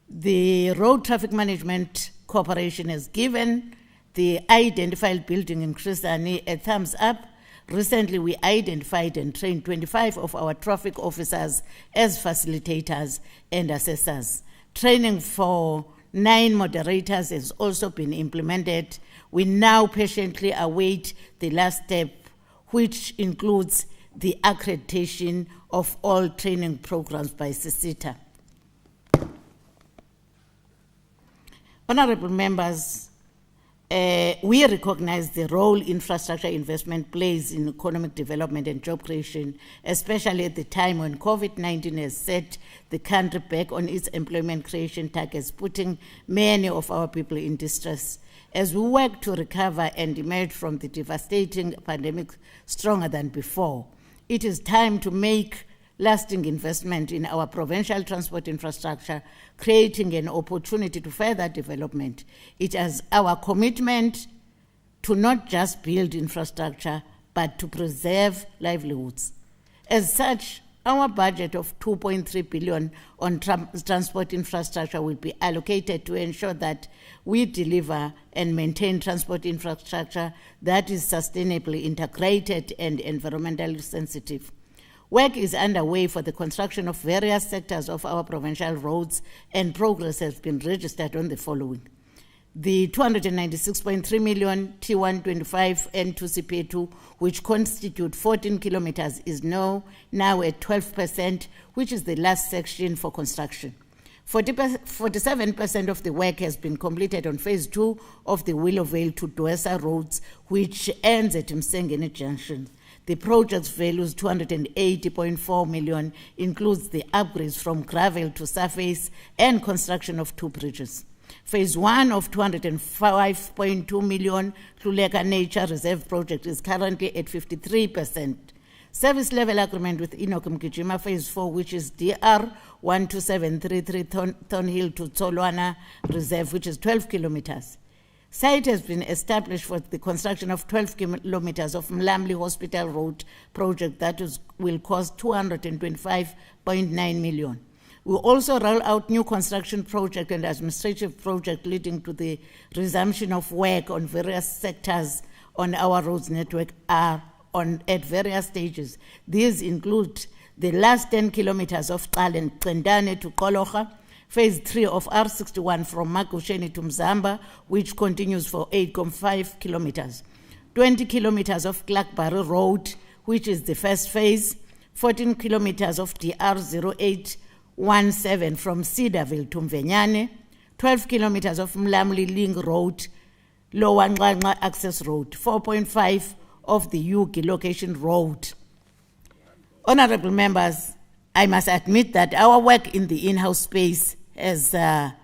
The Road Traffic Management Corporation has given the identified building in Chrisani a thumbs up. Recently, we identified and trained 25 of our traffic officers as facilitators and assessors. Training for 9 moderators has also been implemented. We now patiently await the last step, which includes the accreditation of all training programs by CICITA. Honorable members, we recognize the role infrastructure investment plays in economic development and job creation, especially at the time when COVID-19 has set the country back on its employment creation targets, putting many of our people in distress. As we work to recover and emerge from the devastating pandemic stronger than before, it is time to make lasting investment in our provincial transport infrastructure, creating an opportunity to further development. It is our commitment to not just build infrastructure, but to preserve livelihoods. As such, our budget of 2.3 billion on transport infrastructure will be allocated to ensure that we deliver and maintain transport infrastructure that is sustainably integrated and environmentally sensitive. Work is underway for the construction of various sectors of our provincial roads, and progress has been registered on the following. The 296.3 million T125 and 2CP2, which constitute 14 kilometers, is now at 12%, which is the last section for construction. 47% of the work has been completed on phase 2 of the Willowvale to Dwesa roads, which ends at Msengeni Junction. The project's value is 280.4 million, includes the upgrades from gravel to surface and construction of 2 bridges. Phase 1 of 205.2 million Hluleka Nature Reserve project is currently at 53%. Service level agreement with Enoch Mgijima Phase 4, which is DR 12733 Thornhill to Tsolwana Reserve, which is 12 kilometers. Site has been established for the construction of 12 kilometers of Mlamli Hospital Road project that will cost 225.9 million. We also roll out new construction project and administrative project leading to the resumption of work on various sectors on our roads network at various stages. These include the last 10 kilometers of Qendane to Kolocha, Phase 3 of R61 from Makusheni to Mzamba, which continues for 8.5 kilometers. 20 kilometers of Clarkbarry Road, which is the first phase. 14 kilometers of DR0817 from Cedarville to Mvenyane. 12 kilometers of Mlamli Ling Road, Lower Nqanqa Access Road. 4.5 of the Yugi Location Road. Honorable members, I must admit that our work in the in-house space has at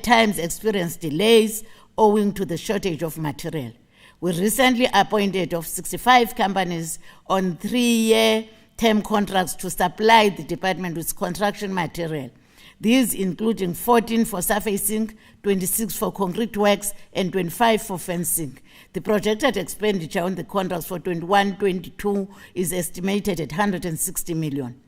times experienced delays owing to the shortage of material. We recently appointed of 65 companies on 3-year term contracts to supply the department with construction material. These including 14 for surfacing, 26 for concrete works, and 25 for fencing. The projected expenditure on the contracts for 21-22 is estimated at 160 million.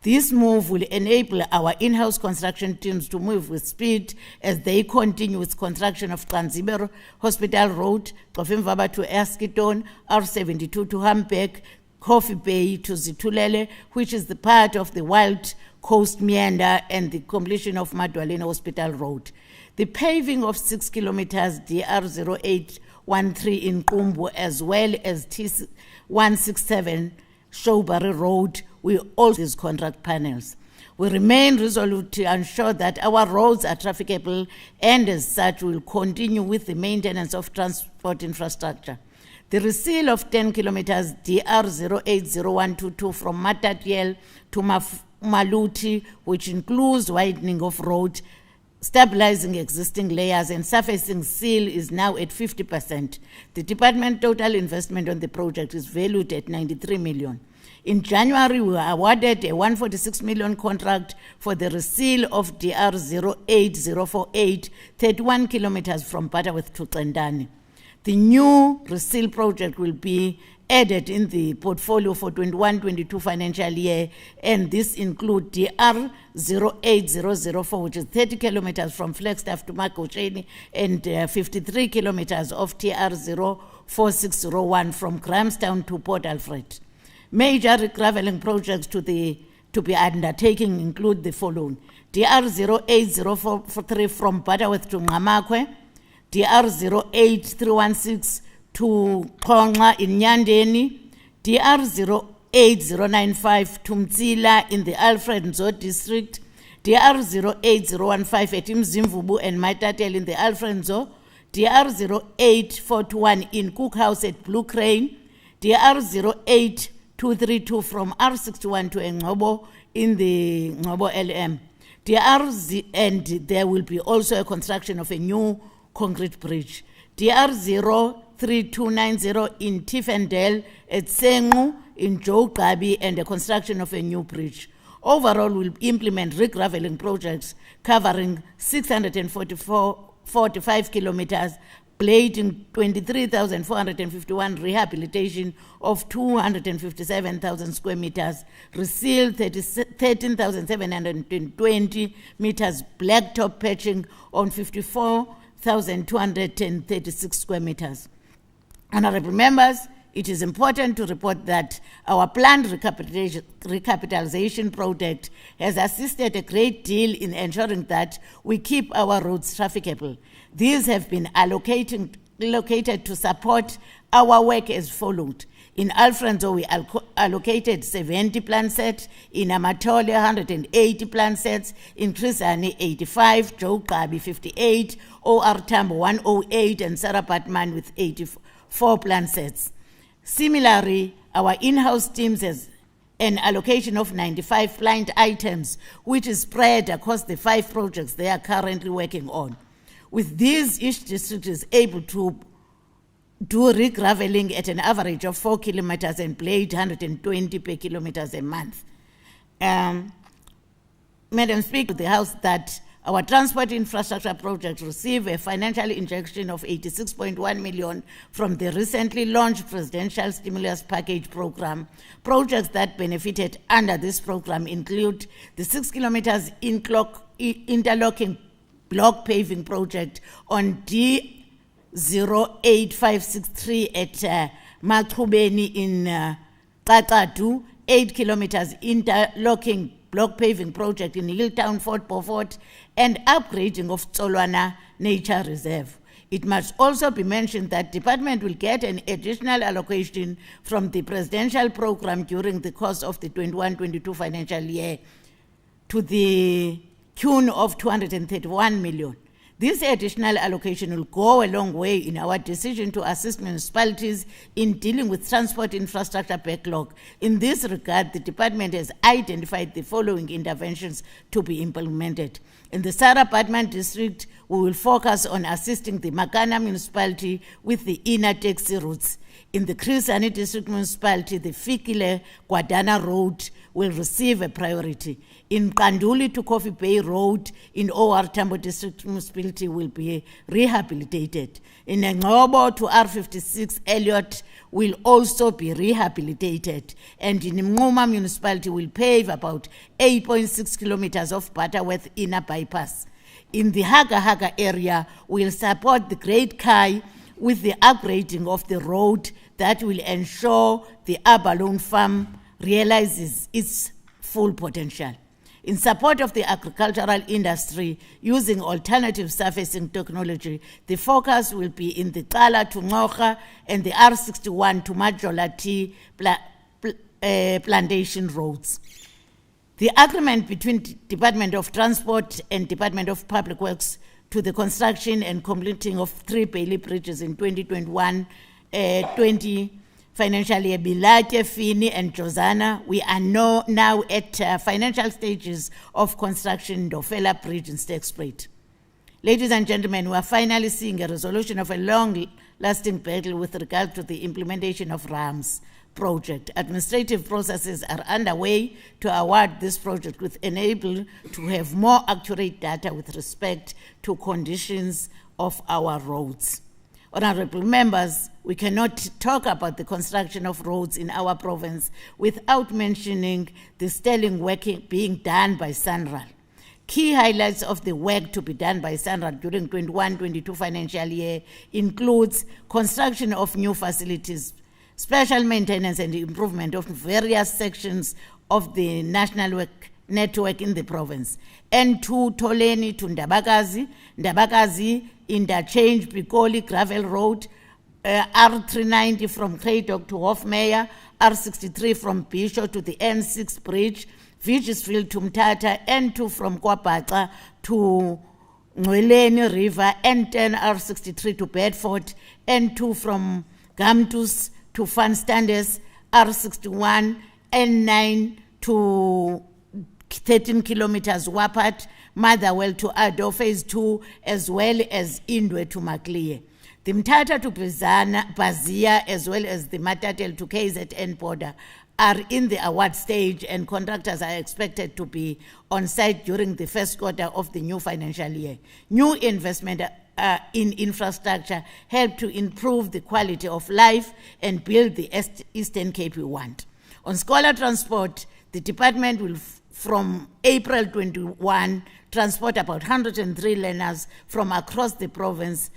This move will enable our in-house construction teams to move with speed as they continue with construction of Kanzibero Hospital Road, Kofimvaba to Erskine, R72 to Hamburg, Coffee Bay to Zitulele, which is the part of the Wild Coast Meander, and the completion of Madwaleni Hospital Road. The paving of 6 kilometers DR0813 in Kumbu, as well as T167 Showbury Road, we also use contract panels. We remain resolute to ensure that our roads are trafficable, and as such will continue with the maintenance of transport infrastructure. The reseal of 10 kilometers DR080122 from Matatiel to Maluti, which includes widening of road, stabilizing existing layers, and surfacing seal, is now at 50%. The department total investment on the project is valued at 93 million. In January, we were awarded a 146 million contract for the reseal of DR08048, 31 kilometers from Butterworth to Qendane. The new reseal project will be added in the portfolio for 21-22 financial year, and this includes DR08004, which is 30 kilometers from Flagstaff to Makocheni, and 53 kilometers of TR04601 from Grahamstown to Port Alfred. Major regraveling projects to be undertaken include the following: DR08043 from Butterworth to Ngamakwe, DR08316 to Qonqa in Nyandeni, DR08095 to Mtsila in the Alfred Nzo district, DR08015 at Mzimvubu and Maitatel in the Alfred Nzo, DR08421 in Cookhouse at Blue Crane, DR08232 from R61 to Ngobo in the Ngobo LM. And there will be also a construction of a new concrete bridge. DR03290 in Tiffendale at Sengu in Jogabi, and the construction of a new bridge. Overall, we'll implement regraveling projects covering 645 kilometers, blading 23,451, rehabilitation of 257,000 square meters, reseal 13,720 meters, blacktop patching on 54,236 square meters. Honorable members, it is important to report that our planned recapitalization project has assisted a great deal in ensuring that we keep our roads trafficable. These have been allocated to support our work as followed. In Alfredo, we allocated 70 plan sets, in Amatole 180 plan sets, in Trisani 85, Jogabi 58, OR Tambo 108, and Sarah Batman with 84 plan sets. Similarly, our in-house teams has an allocation of 95 blind items, which is spread across the 5 projects they are currently working on. With these, each district is able to do regraveling at an average of 4 kilometers and blade 120 per kilometers a month. Madam Speaker, the House, that our transport infrastructure project received a financial injection of 86.1 million from the recently launched Presidential Stimulus Package program. Projects that benefited under this program include the 6 kilometers interlocking block paving project on D08563 at Maqhubeni in Qaqadu, 8 kilometers interlocking block paving project in Hilltown, Fort Beaufort, and upgrading of Tsolwana Nature Reserve. It must also be mentioned that department will get an additional allocation from the presidential program during the course of the 21-22 financial year to the tune of 231 million. This additional allocation will go a long way in our decision to assist municipalities in dealing with transport infrastructure backlog. In this regard, the department has identified the following interventions to be implemented. In the Sarah Batman district, we will focus on assisting the Makana municipality with the inner taxi routes. In the Chris Hani district municipality, the Fikile Guadana road will receive a priority. In Kanduli to Coffee Bay Road in OR Tambo District Municipality will be rehabilitated. In Ngobo to R56 Elliot will also be rehabilitated. And in Mngoma Municipality will pave about 8.6 kilometers of Butterworth inner bypass. In the Haga area, we'll support the Great Kai with the upgrading of the road that will ensure the Abalone farm realizes its full potential. In support of the agricultural industry using alternative surfacing technology, the focus will be in the Kala to Ngocha and the R61 to Majola T plantation roads. The agreement between Department of Transport and Department of Public Works to the construction and completing of 3 Bailey bridges in 2021-20 financial year, Bilate, Fini, and Jozana. We are now at financial stages of construction Dofela Bridge in Stakespruit. Ladies and gentlemen, we are finally seeing a resolution of a long-lasting battle with regard to the implementation of RAMS project. Administrative processes are underway to award this project, with enable to have more accurate data with respect to conditions of our roads. Honorable members, we cannot talk about the construction of roads in our province without mentioning the sterling work being done by SANRAL. Key highlights of the work to be done by SANRAL during 21-22 financial year includes construction of new facilities, special maintenance and improvement of various sections of the national network in the province. N2 Toleni to Ndabakazi interchange Pikoli gravel road, R390 from Kreidok to Hofmeyer, R63 from Bisho to the N6 bridge, Vigisfield to Mtata, N2 from Kwapata to Nweleni River, N10 R63 to Bedford, N2 from Gamtus to Van Standes, R61, N9 to 13 kilometers Wapat, Motherwell to Ado Phase 2, as well as Indwe to Maclear. The Mtata to Bazia, as well as the Matatel to KZN border, are in the award stage, and contractors are expected to be on site during the first quarter of the new financial year. New investment in infrastructure help to improve the quality of life and build the Eastern Cape we want. On scholar transport, the department will from April 21 transport about 103 learners from across the province,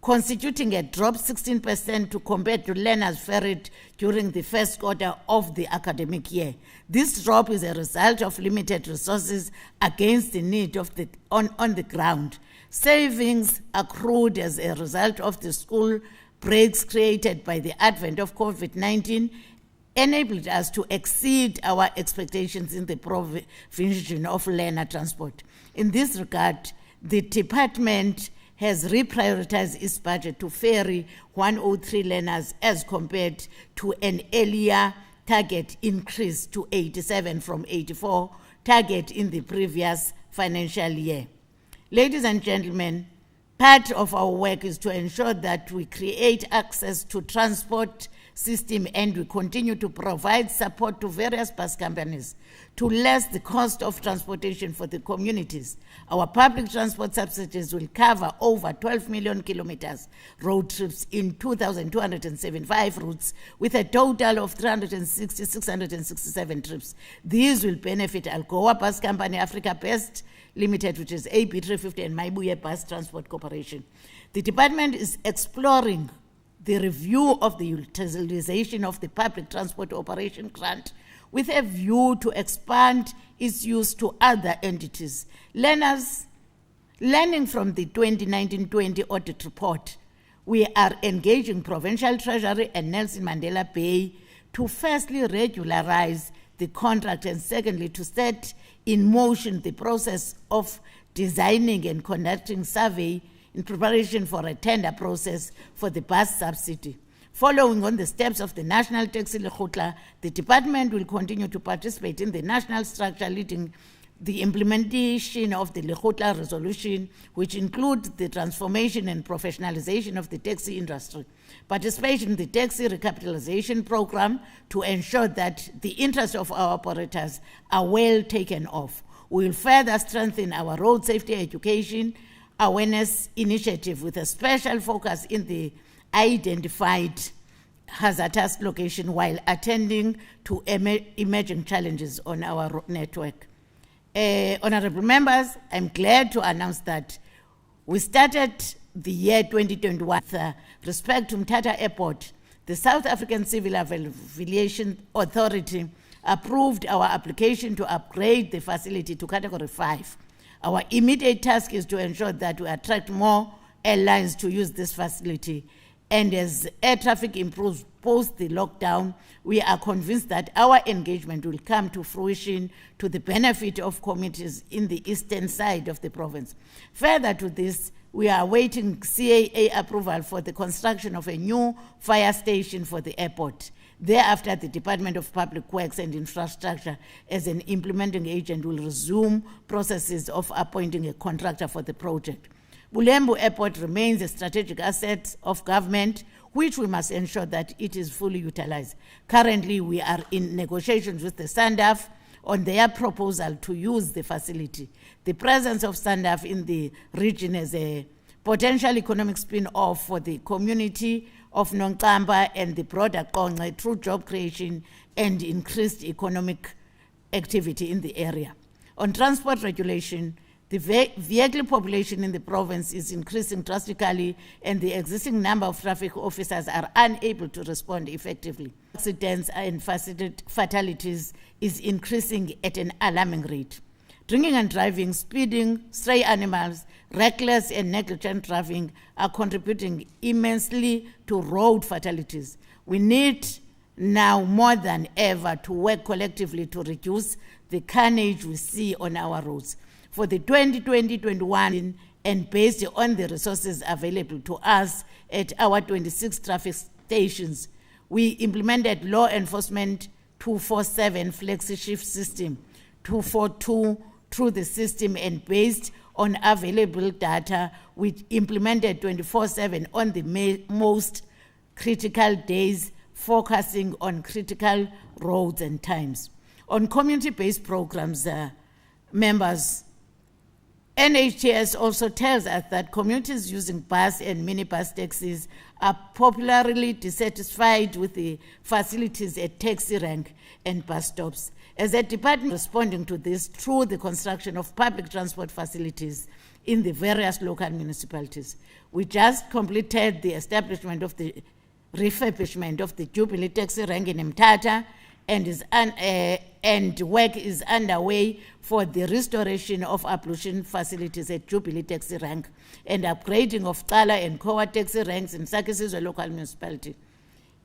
constituting a drop 16% to compared to learners ferried during the first quarter of the academic year. This drop is a result of limited resources against the need of on the ground. Savings accrued as a result of the school breaks created by the advent of COVID-19 enabled us to exceed our expectations in the provision of learner transport. In this regard, the department has reprioritized its budget to ferry 103 learners as compared to an earlier target increase to 87 from 84 target in the previous financial year. Ladies and gentlemen, part of our work is to ensure that we create access to transport system and we continue to provide support to various bus companies to lessen the cost of transportation for the communities. Our public transport subsidies will cover over 12 million kilometers road trips in 2,275 routes with a total of 667 trips. These will benefit Alcoa Bus Company, Africa Best Limited, which is AB350, and Maibuye Bus Transport Corporation. The department is exploring the review of the utilization of the public transport operation grant with a view to expand its use to other entities. Learning from the 2019-20 audit report, we are engaging Provincial Treasury and Nelson Mandela Bay to firstly regularize the contract and secondly to set in motion the process of designing and conducting survey in preparation for a tender process for the bus subsidy. Following on the steps of the National Taxi Lekgotla, the department will continue to participate in the national structure leading the implementation of the Lekgotla resolution, which includes the transformation and professionalization of the taxi industry, participation in the taxi recapitalization program to ensure that the interests of our operators are well taken off. We will further strengthen our road safety education awareness initiative with a special focus in the identified hazardous location while attending to emerging challenges on our network. Honorable members, I'm glad to announce that we started the year 2021 with respect to Mthatha Airport. The South African Civil Aviation Authority approved our application to upgrade the facility to Category 5. Our immediate task is to ensure that we attract more airlines to use this facility. And as air traffic improves post the lockdown, we are convinced that our engagement will come to fruition to the benefit of communities in the eastern side of the province. Further to this, we are awaiting CAA approval for the construction of a new fire station for the airport. Thereafter, the Department of Public Works and Infrastructure, as an implementing agent, will resume processes of appointing a contractor for the project. Bulembu Airport remains a strategic asset of government, which we must ensure that it is fully utilized. Currently, we are in negotiations with the SANDF on their proposal to use the facility. The presence of SANDF in the region is a potential economic spin-off for the community of Nonkamba and the broader Kongwe through job creation and increased economic activity in the area. On transport regulation, the vehicle population in the province is increasing drastically and the existing number of traffic officers are unable to respond effectively. Accidents and fatalities is increasing at an alarming rate. Drinking and driving, speeding, stray animals, reckless and negligent driving are contributing immensely to road fatalities. We need now more than ever to work collectively to reduce the carnage we see on our roads. For the 2020-21 and based on the resources available to us at our 26 traffic stations, we implemented law enforcement 247 flexi shift system, 242 through the system, and based on available data, we implemented 24/7 on the most critical days, focusing on critical roads and times. On community-based programs, members, NHTS also tells us that communities using bus and minibus taxis are popularly dissatisfied with the facilities at taxi rank and bus stops. As a department responding to this through the construction of public transport facilities in the various local municipalities. We just completed the establishment of the refurbishment of the Jubilee taxi rank in Mthatha, and work is underway for the restoration of ablution facilities at Jubilee taxi rank and upgrading of Cala and Kowa taxi ranks in Sakisizwe local municipality.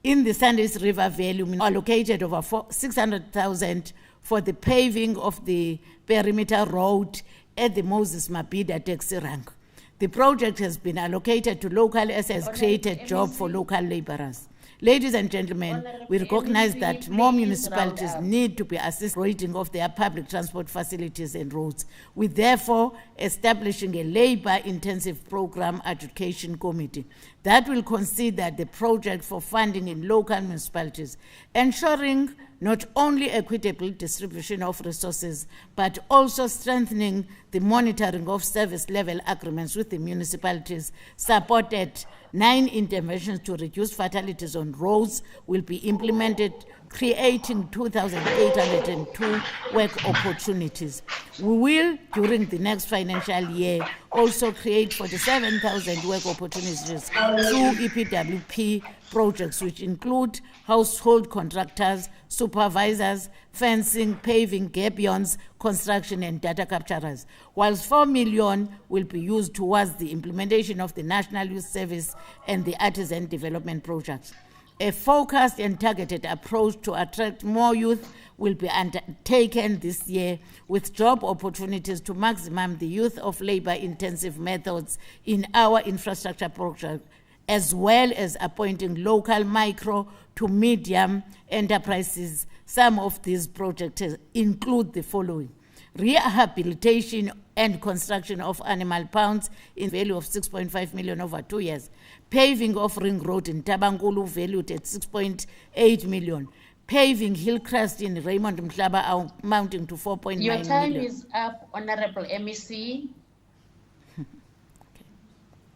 In the Sandys River Valley, we allocated over 600,000 for the paving of the perimeter road at the Moses Mabhida taxi rank. The project has been allocated to local as has created job for local laborers. Ladies and gentlemen, we recognize that more municipalities need to be assisted in operating of their public transport facilities and roads. We therefore establishing a labor-intensive program education committee that will consider the project for funding in local municipalities, ensuring not only equitable distribution of resources, but also strengthening the monitoring of service level agreements with the municipalities. Supported 9 interventions to reduce fatalities on roads will be implemented, creating 2,802 work opportunities. We will, during the next financial year, also create 47,000 work opportunities through EPWP projects, which include household contractors, supervisors, fencing, paving, gabions, construction, and data capturers, whilst 4 million will be used towards the implementation of the National Youth Service and the Artisan Development Projects. A focused and targeted approach to attract more youth will be undertaken this year, with job opportunities to maximum the use of labor-intensive methods in our infrastructure project, as well as appointing local micro to medium enterprises. Some of these projects include the following: rehabilitation and construction of animal pounds in value of 6.5 million over 2 years, paving of Ring Road in Tabankulu valued at 6.8 million, paving Hillcrest in Raymond Mhlaba amounting to 4.9 million. Your time is up, Honorable MEC.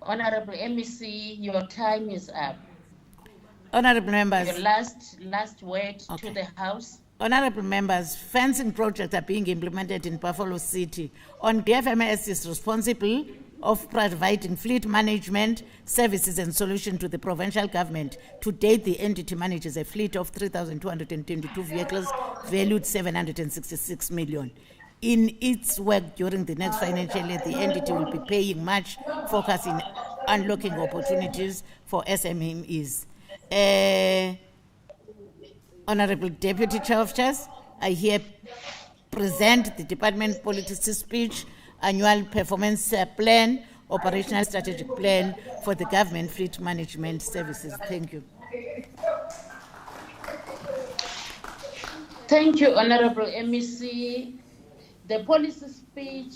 Honorable MEC, your time is up. Honorable members. Your last word Okay. to the House. Honorable members, fencing projects are being implemented in Buffalo City. On DFMS is responsible of providing fleet management services and solution to the provincial government. To date, the entity manages a fleet of 3,222 vehicles valued 766 million. In its work during the next financial year, the entity will be paying much focus in unlocking opportunities for SMEs. Honorable Deputy Chair of Chairs, I here present the Department Policy Speech, Annual Performance Plan, Operational Strategic Plan for the Government Fleet Management Services. Thank you. Thank you, Honorable MEC. The policy speech